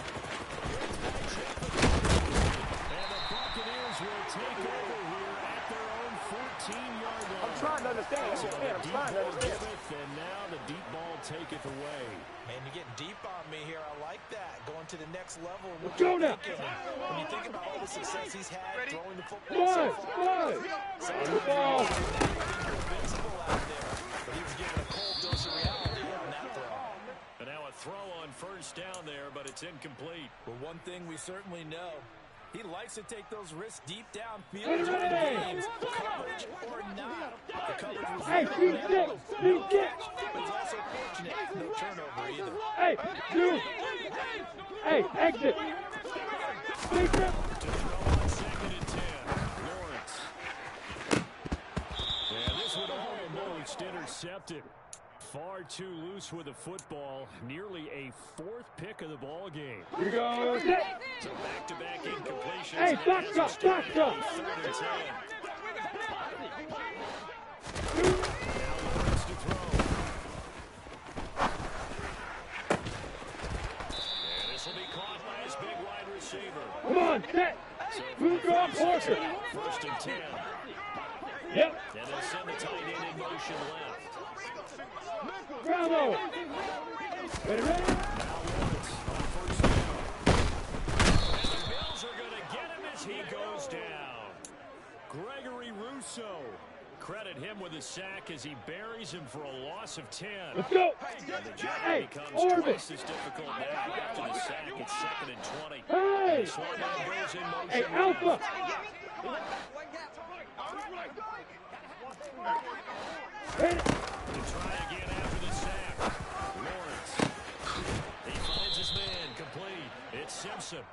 Speaker 5: And the Buccaneers will take over here at their own 14-yard line.
Speaker 3: I'm trying to understand.
Speaker 5: So
Speaker 3: I'm
Speaker 5: the deep
Speaker 3: trying to
Speaker 5: ball
Speaker 3: understand.
Speaker 5: giveth, and now the deep ball taketh away.
Speaker 2: Man, you're getting deep on me here. I like that. Going to the next level.
Speaker 3: Let's go now.
Speaker 2: When you think about all the success he's had throwing the football
Speaker 3: One,
Speaker 2: so far,
Speaker 3: on the ball.
Speaker 2: you're invincible out there. But he was given a cold dose of reality on that throw.
Speaker 5: And now a throw on first down there, but it's incomplete.
Speaker 2: Well, one thing we certainly know, He likes to take those risks deep downfield during games, coverage or not. The coverage was
Speaker 3: Hey,
Speaker 2: there,
Speaker 3: shoot
Speaker 2: no
Speaker 3: six.
Speaker 2: catch, but it's also fortunate, no turnover either.
Speaker 3: Hey, two. Hey, exit. Big step.
Speaker 5: To throw on 2nd and 10. Lawrence. And this one almost intercepted. Far too loose with the football. Nearly a 4th pick of the ball game.
Speaker 3: Here we go. Set.
Speaker 5: So back-to-back incompletions.
Speaker 3: Hey,
Speaker 5: and
Speaker 3: back
Speaker 5: has
Speaker 3: up,
Speaker 5: us down
Speaker 3: back
Speaker 5: to
Speaker 3: up.
Speaker 5: 3rd and 10. Now Lawrence to throw. And this will be caught by his big wide receiver.
Speaker 3: Come on, set.
Speaker 5: So
Speaker 3: Move
Speaker 5: from
Speaker 3: off,
Speaker 5: the 30
Speaker 3: Parker.
Speaker 5: out, 1st and 10.
Speaker 3: Yep.
Speaker 5: And they'll send the tight end in motion left.
Speaker 3: Bravo. Ready, ready.
Speaker 5: Now Lawrence on 1st down. And the Bills are going to get him as he goes down. Gregory Rousseau. Credit him with a sack as he buries him for a loss of 10.
Speaker 3: Let's go.
Speaker 5: And the job
Speaker 3: Hey,
Speaker 5: becomes
Speaker 3: orbit.
Speaker 5: twice as difficult now after the sack. It's 2nd and 20.
Speaker 3: Hey.
Speaker 5: And Swan goes in motion
Speaker 3: Hey,
Speaker 5: left.
Speaker 3: Alpha. Hit it.
Speaker 5: To try again after the sack. Lawrence. He finds his man complete. It's Simpson.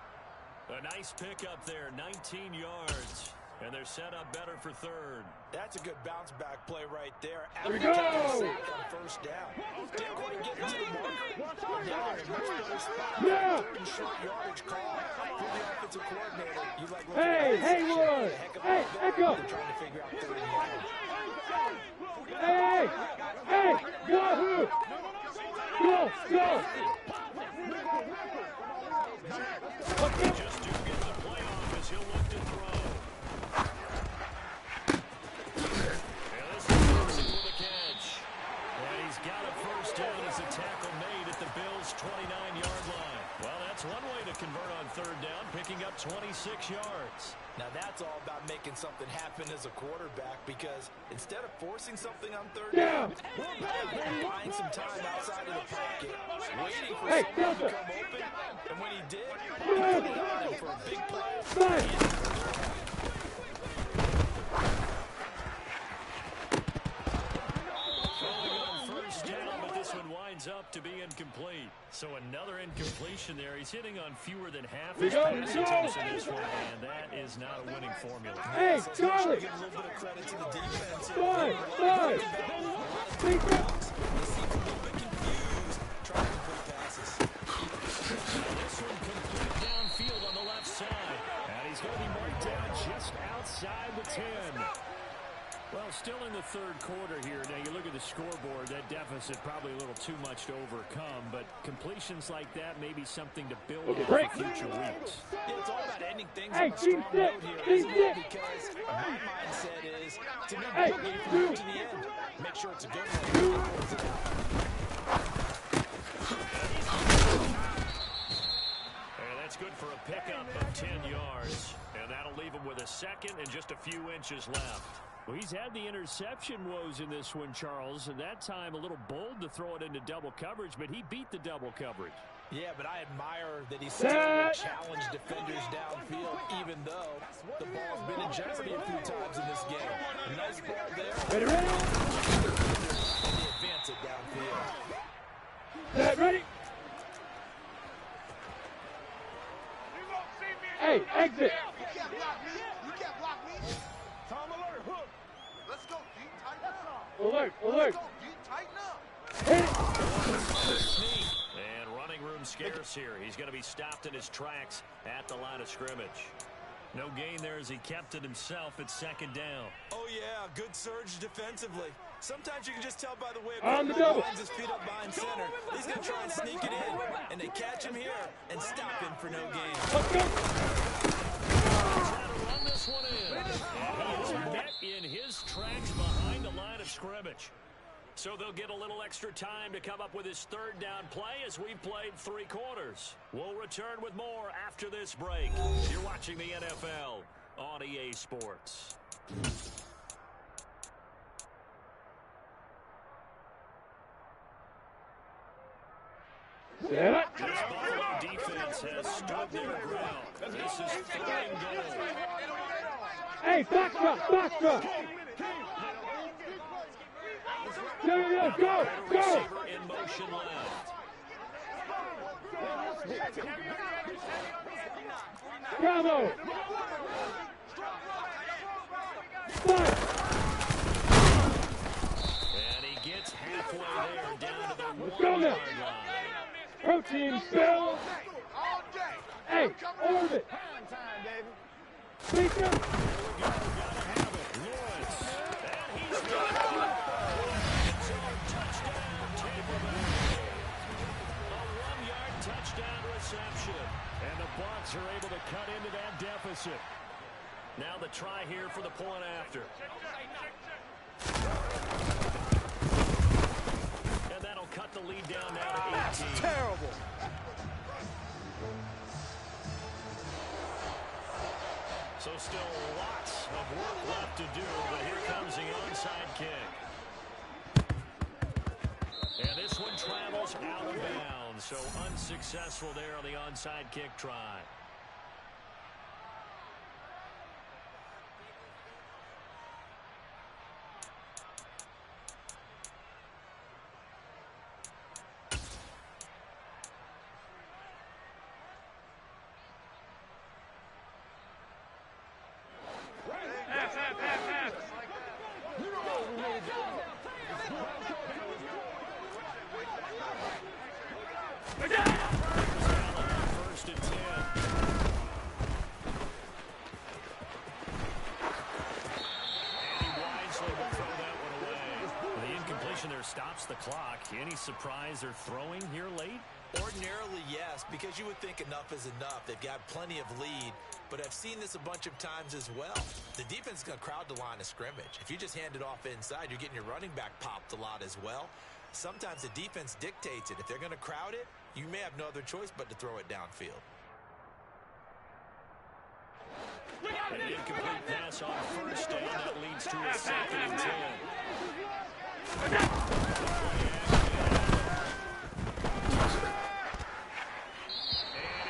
Speaker 5: A nice pickup there, 19 yards. And they're set up better for 3rd.
Speaker 2: That's a good bounce back play right there.
Speaker 3: Here we
Speaker 2: After taking
Speaker 3: go.
Speaker 2: a sack on 1st down. Didn't quite get into the marker. Now they're in much better spot.
Speaker 3: Yeah.
Speaker 2: 3rd and short yardage call for the offensive coordinator. You like looking
Speaker 3: Hey,
Speaker 2: at this
Speaker 3: Haywood.
Speaker 2: a heck of a
Speaker 3: Hey,
Speaker 2: bet.
Speaker 3: Echo.
Speaker 2: They're trying to figure out 3rd and long.
Speaker 3: Hey, hey, Yahoo! Go, go!
Speaker 5: Just do get the play off as he'll look to throw. And this is Simpson with a catch. And he's got a 1st down as a tackle made at the Bills' 29-yard line. Well, that's one way to convert on 3rd down, picking up 26 yards.
Speaker 2: Now that's all about making something happen as a quarterback, because instead of forcing something on 3rd
Speaker 3: Yeah.
Speaker 2: down, buying some time outside of the pocket, waiting for
Speaker 3: Hey,
Speaker 2: someone to
Speaker 3: Delta.
Speaker 2: come open, and when he did, he
Speaker 3: Yeah.
Speaker 2: put it on him for a big play.
Speaker 3: Nice.
Speaker 5: Throwing on 1st down, but this one winds up to be incomplete. So another incompletion there. He's hitting on fewer than half his
Speaker 3: Go,
Speaker 5: pass
Speaker 3: go.
Speaker 5: attempts in this one, and that is not a winning formula.
Speaker 3: Hey,
Speaker 2: So
Speaker 3: Charlie!
Speaker 2: give a little bit of credit to the defense.
Speaker 3: Five, five! Big step!
Speaker 2: They seem a little bit confused trying to complete passes.
Speaker 5: This one complete downfield on the left side. And he's going to be marked down just outside the 10. Well, still in the 3rd quarter here. Now, you look at the scoreboard, that deficit probably a little too much to overcome, but completions like that may be something to build on
Speaker 3: break.
Speaker 5: for future weeks.
Speaker 2: Yeah, it's all about ending things
Speaker 3: Hey,
Speaker 2: on a strong
Speaker 3: team six,
Speaker 2: note here,
Speaker 3: team
Speaker 2: isn't it?
Speaker 3: six.
Speaker 2: Because my mindset is to make
Speaker 3: Hey,
Speaker 2: it from
Speaker 3: two.
Speaker 2: here to the end. Make sure it's a good one.
Speaker 5: And that's good for a pickup of 10 yards. And that'll leave him with a 2nd and just a few inches left. Well, he's had the interception woes in this one, Charles, and that time a little bold to throw it into double coverage, but he beat the double coverage.
Speaker 2: Yeah, but I admire that he's still able to challenge defenders downfield, even though the ball's been in jeopardy a few times in this game. A nice ball there.
Speaker 3: Ready, ready?
Speaker 2: And they advance it downfield.
Speaker 3: Set, ready? Hey, exit!
Speaker 4: You can't block me. You can't block me. Tom alert, hook. Let's go, D. Tighten up.
Speaker 3: Alert, alert!
Speaker 4: Let's go, D. Tighten up.
Speaker 3: Hit it!
Speaker 5: Sneak. And running room scarce here. He's going to be stopped in his tracks at the line of scrimmage. No gain there as he kept it himself at 2nd down.
Speaker 2: Oh, yeah, good surge defensively. Sometimes you can just tell by the way a
Speaker 3: On the
Speaker 2: quarterback
Speaker 3: double.
Speaker 2: lines his feet up behind center. He's going to try and sneak it in, and they catch him here and stop him for no gain.
Speaker 3: Let's go!
Speaker 5: Trying to run this one in. And he is met in his tracks behind the line of scrimmage. So they'll get a little extra time to come up with his 3rd down play as we've played 3 quarters. We'll return with more after this break. You're watching the NFL on EA Sports.
Speaker 3: Set!
Speaker 5: This Buffalo defense has stood their ground. This is 3rd and goal.
Speaker 3: Hey, back drop, back drop. Go, go.
Speaker 5: Receiver in motion left.
Speaker 3: Bravo. Fight.
Speaker 5: And he gets halfway there, down to the
Speaker 3: Let's go
Speaker 5: 1
Speaker 3: now.
Speaker 5: yard line.
Speaker 3: Protein, Bill. Hey, orbit. Speaker.
Speaker 5: Gotta have it. Lawrence. And he's got it. Touchdown, Tampa Bay. A 1-yard touchdown reception. And the Bucs are able to cut into that deficit. Now the try here for the point after. And that'll cut the lead down now to 18.
Speaker 2: Terrible.
Speaker 5: So still lots of work left to do, but here comes the onside kick. And this one travels out of bounds, so unsuccessful there on the onside kick try. First and 10. And he wisely will throw that one away. The incompletion there stops the clock. Any surprise they're throwing here late?
Speaker 2: Ordinarily, yes, because you would think enough is enough. They've got plenty of lead, but I've seen this a bunch of times as well. The defense is going to crowd the line of scrimmage. If you just hand it off inside, you're getting your running back popped a lot as well. Sometimes the defense dictates it. If they're going to crowd it, you may have no other choice but to throw it downfield.
Speaker 5: An incomplete pass on first down. That leads to a 2nd and 10. And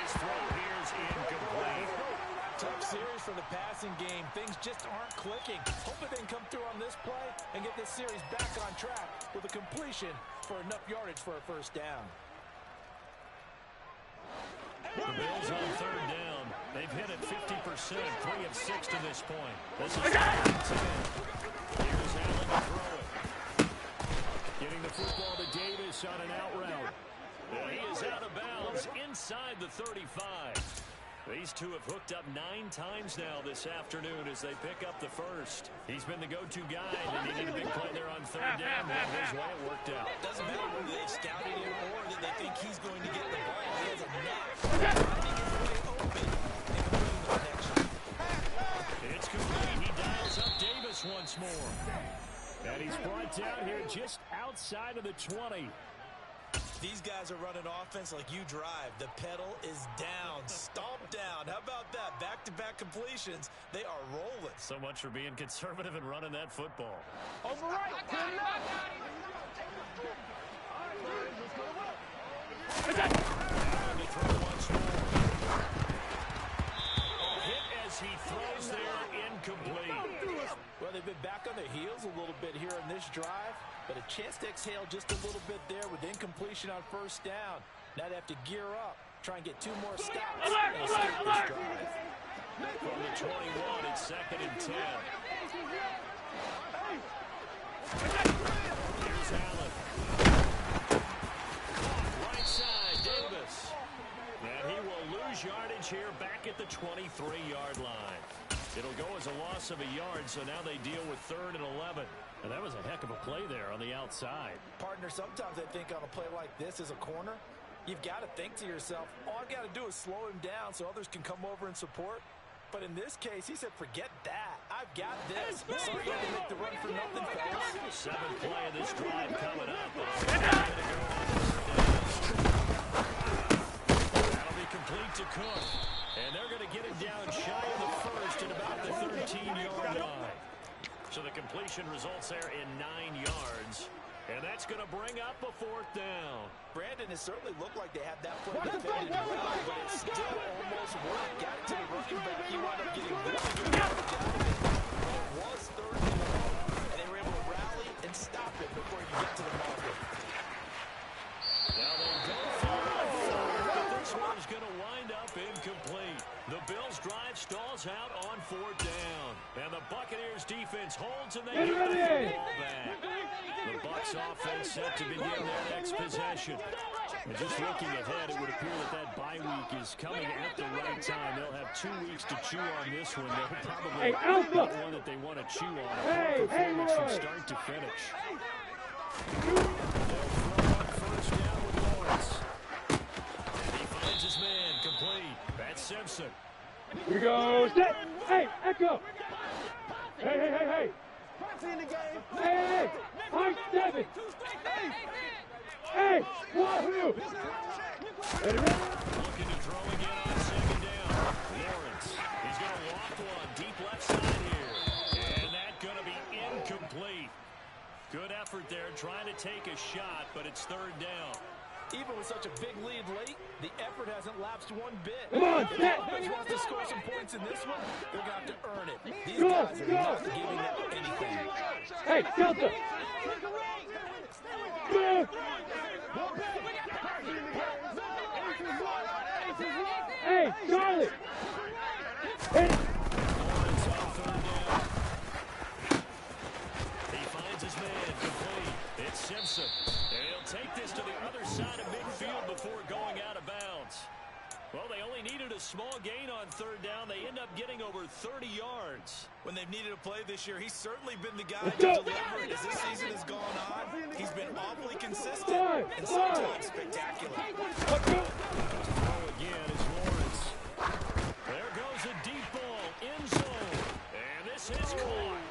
Speaker 5: his throw here is incomplete.
Speaker 2: Tough series for the passing game. Things just aren't clicking. Hopefully they can come through on this play and get this series back on track with a completion for enough yardage for a first down.
Speaker 5: The Bills on 3rd down. They've hit it 50%, 3 of 6 to this point. This is 3rd and 10. Here's Allen to throw it. Getting the football to Davis on an out route. And he is out of bounds inside the 35. These two have hooked up 9 times now this afternoon as they pick up the first. He's been the go-to guy. They needed a big play there on 3rd down. Went his way, it worked out.
Speaker 2: Doesn't matter whether they've scouted him or that they think he's going to get the ball. He has a knack for finding his way open and completing the connection.
Speaker 5: It's complete. He dials up Davis once more. And he's brought down here just outside of the 20.
Speaker 2: These guys are running offense like you drive. The pedal is down, stomped down. How about that? Back-to-back completions. They are rolling.
Speaker 5: So much for being conservative and running that football.
Speaker 4: Over right, to the left.
Speaker 5: And they throw once more. Hit as he throws there, incomplete.
Speaker 2: Well, they've been back on their heels a little bit here in this drive, but a chance to exhale just a little bit there with incompletion on first down. Now they have to gear up, try and get 2 more stops and escape this drive.
Speaker 5: From the 21, it's 2nd and 10. Here's Allen. Right side, Davis. And he will lose yardage here back at the 23-yard line. It'll go as a loss of a yard, so now they deal with 3rd and 11. And that was a heck of a play there on the outside.
Speaker 2: Partner, sometimes I think on a play like this as a corner, you've got to think to yourself, all I've got to do is slow him down so others can come over and support. But in this case, he said, forget that. I've got this. So he had to make the run for nothing, fellas.
Speaker 5: 7th play of this drive coming up. That'll be complete to Cook. And they're going to get it down shy of the first at about the 13-yard line. So the completion results there in 9 yards.
Speaker 1: And that's going to bring up a 4th down.
Speaker 2: Brandon, it certainly looked like they had that play defended well, but it still almost worked. Got it to the running back. He wound up getting really good coverage out of it. It was 3rd and long, and they were able to rally and stop it before he could get to the marker.
Speaker 1: Now they go for it, but this one's going to wind up incomplete. The Bills' drive stalls out on 4th down. And the Buccaneers defense holds and they get the ball back. The Bucs offense set to begin their next possession. And just looking ahead, it would appear that bye week is coming at the right time. They'll have 2 weeks to chew on this one. They'll probably pick one that they want to chew on. A performance from start to finish. They'll throw on 1st down with Lawrence. And he finds his man complete. That's Simpson.
Speaker 3: Here we go. Set. Hey, Echo. Hey. Hey. High 7. Hey, wahoo. Ready?
Speaker 1: Looking to throw again on 2nd down. Lawrence. He's going to walk one deep left side here. And that's going to be incomplete. Good effort there trying to take a shot, but it's 3rd down.
Speaker 2: Even with such a big lead late, the effort hasn't lapsed one bit.
Speaker 3: Come on,
Speaker 2: if the
Speaker 3: set.
Speaker 2: offense wants to score some points in this one, they're going to have to earn it. These guys are not giving up anything.
Speaker 3: Hey, Delta. Hey, Charlie. Hit it.
Speaker 1: Lawrence on 3rd down. He finds his man complete. It's Simpson. And he'll take this to the other side of midfield before going out of bounds. Well, they only needed a small gain on 3rd down. They end up getting over 30 yards.
Speaker 2: When they've needed a play this year, he's certainly been the guy to deliver it. As this season has gone on, he's been awfully consistent and sometimes spectacular.
Speaker 1: Throw again is Lawrence. There goes a deep ball, end zone. And this is caught.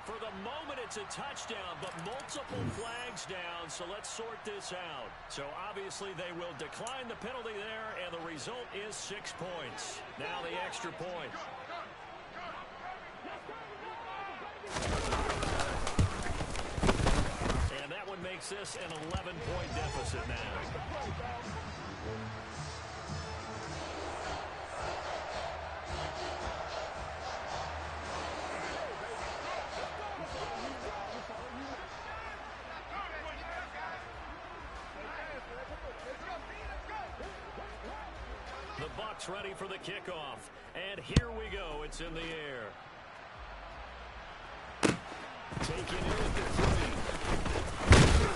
Speaker 1: For the moment, it's a touchdown, but multiple flags down, so let's sort this out. So obviously they will decline the penalty there, and the result is 6 points. Now the extra point. And that one makes this an 11-point deficit now. The Bucs ready for the kickoff. And here we go. It's in the air. Taken in at the 3.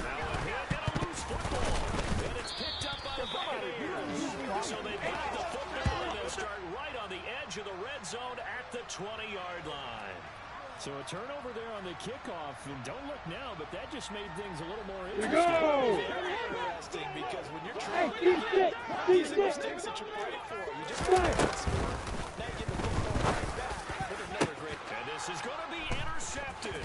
Speaker 1: Now a hit and a loose football. And it's picked up by the Buccaneers. So they've got the football and they'll start right on the edge of the red zone at the 20-yard line. So a turnover there on the kickoff, and don't look now, but that just made things a little more interesting.
Speaker 3: Go!
Speaker 2: Very interesting, because when you're
Speaker 3: Hey,
Speaker 2: trying to
Speaker 3: deep
Speaker 2: get
Speaker 3: sit.
Speaker 2: these
Speaker 3: Deep
Speaker 2: are the
Speaker 3: sit.
Speaker 2: mistakes that you pray for. You just got to score. Now you get the football right back with another great.
Speaker 1: And this is going to be intercepted.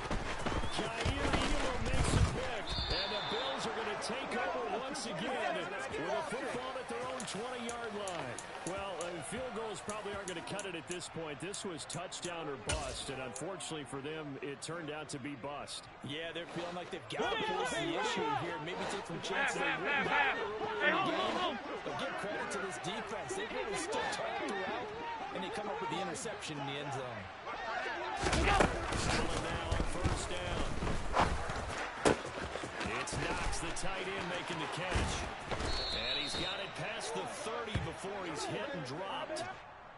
Speaker 1: Jair Elam makes a pick, and the Bills are going to take over once again with a football at their own 20-yard line. Well, field goals probably aren't going to cut it at this point. This was touchdown or bust, and unfortunately for them, it turned out to be bust.
Speaker 2: Yeah, they're feeling like they've got to force the issue here. Maybe take some chances they wouldn't have earlier in the game. But give credit to this defense. They've really stood tall throughout, and they come up with the interception in the end zone.
Speaker 1: Still now on 1st down. It's Knox, the tight end, making the catch. And he's got it past the 30 before he's hit and dropped.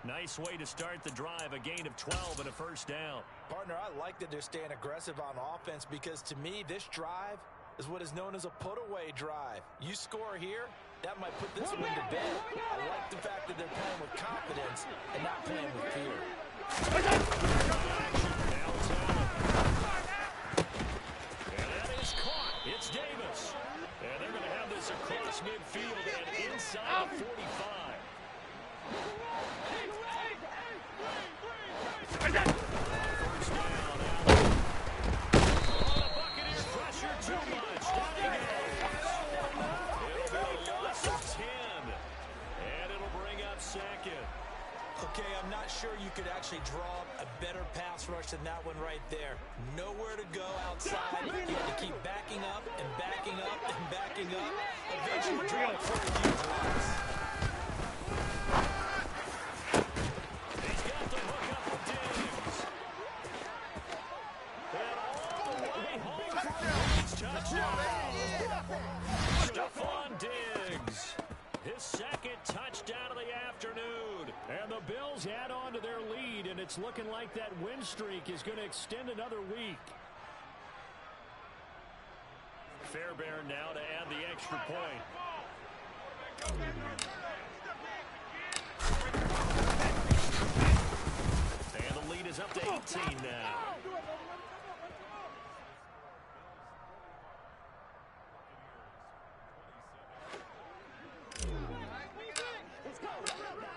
Speaker 1: Nice way to start the drive, a gain of 12 and a 1st down.
Speaker 2: Partner, I like that they're staying aggressive on offense because, to me, this drive is what is known as a put-away drive. You score here, that might put this one to bed. I like the fact that they're playing with confidence and not playing with fear.
Speaker 1: And that is caught. It's Davis. And they're going to have this across midfield and inside the 45. First down, Allen. Oh, the Buccaneers pressure too much. Down he goes. It'll be a loss of 10. And it'll bring up 2nd.
Speaker 2: Okay, I'm not sure you could actually draw up a better pass rush than that one right there. Nowhere to go outside. You had to keep backing up and backing up and backing up. Eventually drawing for a huge loss.
Speaker 1: He's got the hook up with Diggs. And all the way home for Diggs. Touchdown. Stephon Diggs. His second touchdown of the afternoon. And the Bills add on to their lead, and it's looking like that win streak is going to extend another week. Fairbairn now to add the extra point. And the lead is up to 18 now.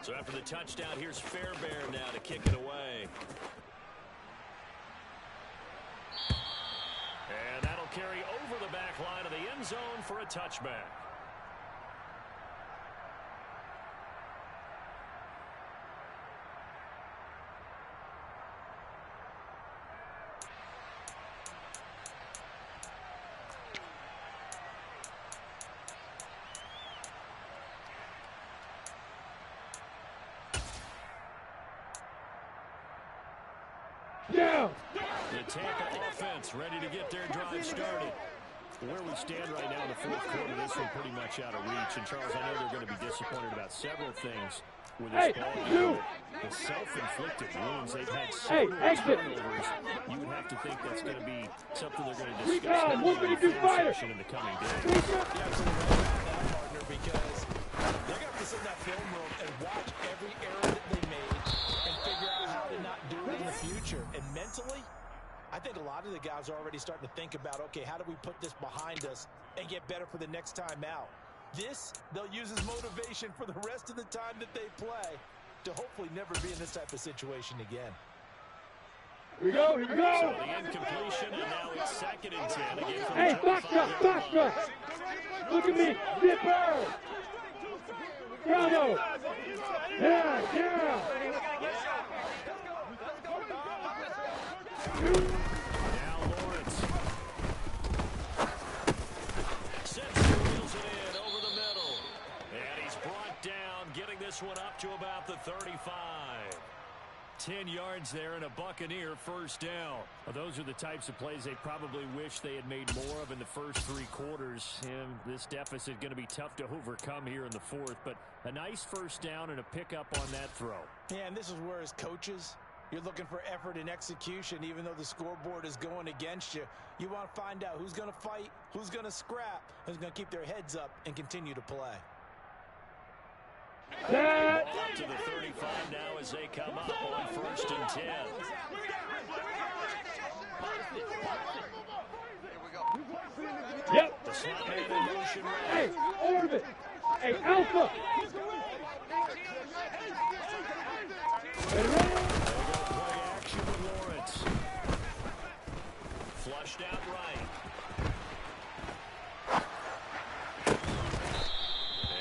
Speaker 1: So after the touchdown, here's Fairbairn now to kick it away. And that'll carry over the back line of the end zone for a touchback.
Speaker 3: Down.
Speaker 1: The Tampa offense ready to get their drive started. Where we stand right now in the fourth quarter, this one pretty much out of reach. And, Charles, I know they're going to be disappointed about several things with this ball game. The self-inflicted wounds they've had several turnovers. You would have to think that's going to be something they're going to discuss in the session in the coming days.
Speaker 2: You're absolutely right about that, partner, because they're going to have to sit in that film room and watch every error that they made and figure out how to not do it in the future. And mentally, I think a lot of the guys are already starting to think about, okay, how do we put this behind us and get better for the next time out? This, they'll use as motivation for the rest of the time that they play to hopefully never be in this type of situation again.
Speaker 3: Here we go, here we go.
Speaker 1: So the incompletion, and now it's 2nd and 10. Again from
Speaker 3: Hey,
Speaker 1: the
Speaker 3: box up. Look at me, zipper. Bravo. Yeah.
Speaker 1: Now Lawrence. Simpson wheels it in over the middle. And he's brought down, getting this one up to about the 35. 10 yards there and a Buccaneer first down. Well, those are the types of plays they probably wish they had made more of in the first 3 quarters. And this deficit going to be tough to overcome here in the fourth. But a nice first down and a pickup on that throw.
Speaker 2: Yeah, and this is where as coaches, you're looking for effort and execution. Even though the scoreboard is going against you, you want to find out who's going to fight, who's going to scrap, who's going to keep their heads up and continue to play.
Speaker 1: Ball up to the 35 now as they come up on 1st and 10.
Speaker 3: Yep.
Speaker 1: The slot man in motion.
Speaker 3: Hey, orbit. Hey, Alpha.
Speaker 1: Play action with Lawrence. Flushed out right.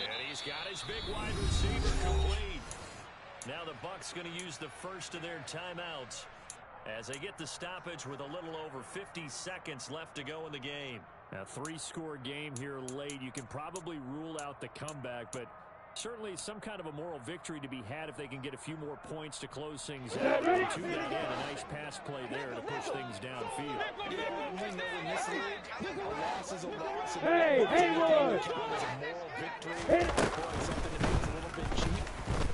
Speaker 1: And he's got his big wide receiver complete. Now the Bucs going to use the first of their timeouts as they get the stoppage with a little over 50 seconds left to go in the game. A 3-score game here late. You can probably rule out the comeback, but certainly some kind of a moral victory to be had if they can get a few more points to close things out. And to that end, a nice pass play there to push things downfield.
Speaker 2: Yeah, and we know in this league, a loss is a loss.
Speaker 3: Hey, Haywood.
Speaker 2: It's a moral victory. Boy, something that feels a little bit cheap.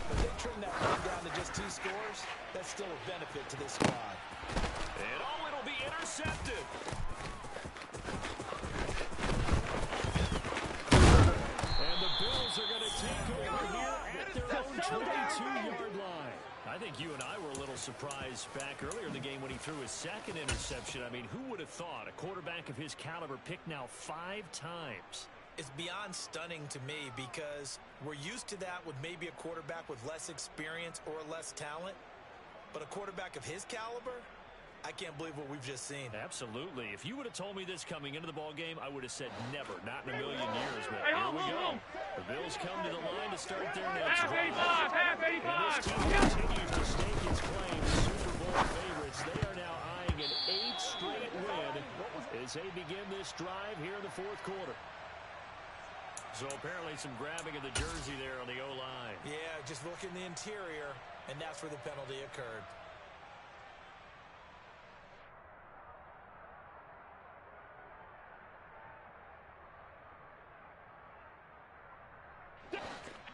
Speaker 2: But they trim that one down to just 2 scores. That's still a benefit to this squad.
Speaker 1: And it'll be intercepted. And the Bills are going to take over here at their own 22-yard line. I think you and I were a little surprised back earlier in the game when he threw his 2nd interception. I mean, who would have thought a quarterback of his caliber picked now 5 times?
Speaker 2: It's beyond stunning to me because we're used to that with maybe a quarterback with less experience or less talent. But a quarterback of his caliber, I can't believe what we've just seen.
Speaker 1: Absolutely. If you would have told me this coming into the ball game, I would have said never, not in a million years. But here we go. The Bills come to the line to start their next drive.
Speaker 3: Half 85.
Speaker 1: And this team
Speaker 5: drive here in the fourth quarter. So apparently some grabbing of the jersey there on the O-line.
Speaker 2: Yeah, just look in the interior, and that's where the penalty occurred.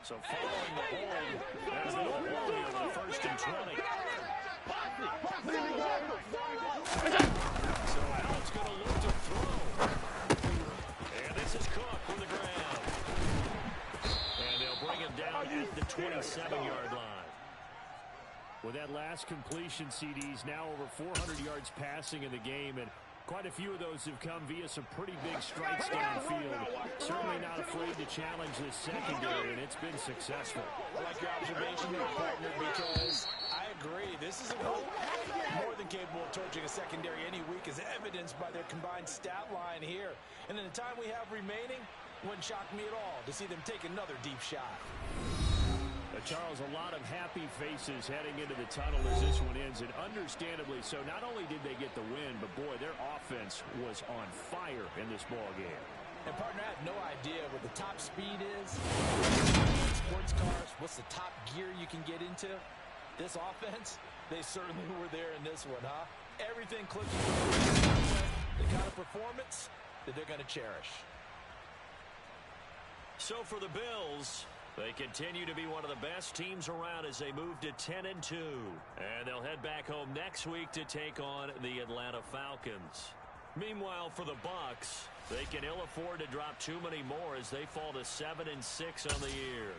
Speaker 5: So following the hold, there's the hold here on 1st and 20. So Allen's going to look to throw. And this is Cook with the grab. And they'll bring him down at the 27-yard line. With that last completion, CD's now over 400 yards passing in the game, and quite a few of those have come via some pretty big strikes downfield. Certainly not afraid to challenge this secondary, and it's been successful.
Speaker 2: I like your observation there, partner, because I agree. This is a group more than capable of torching a secondary any week, as evidenced by their combined stat line here. And in the time we have remaining, wouldn't shock me at all to see them take another deep shot.
Speaker 5: Charles, a lot of happy faces heading into the tunnel as this one ends, and understandably so. Not only did they get the win, but boy, their offense was on fire in this ball game.
Speaker 2: And partner, I have no idea what the top speed is. Sports cars, what's the top gear you can get into? This offense, they certainly were there in this one, huh? Everything clicking. The kind of performance that they're going to cherish.
Speaker 5: So for the Bills, they continue to be one of the best teams around as they move to 10-2. And they'll head back home next week to take on the Atlanta Falcons. Meanwhile, for the Bucs, they can ill afford to drop too many more as they fall to 7-6 on the year.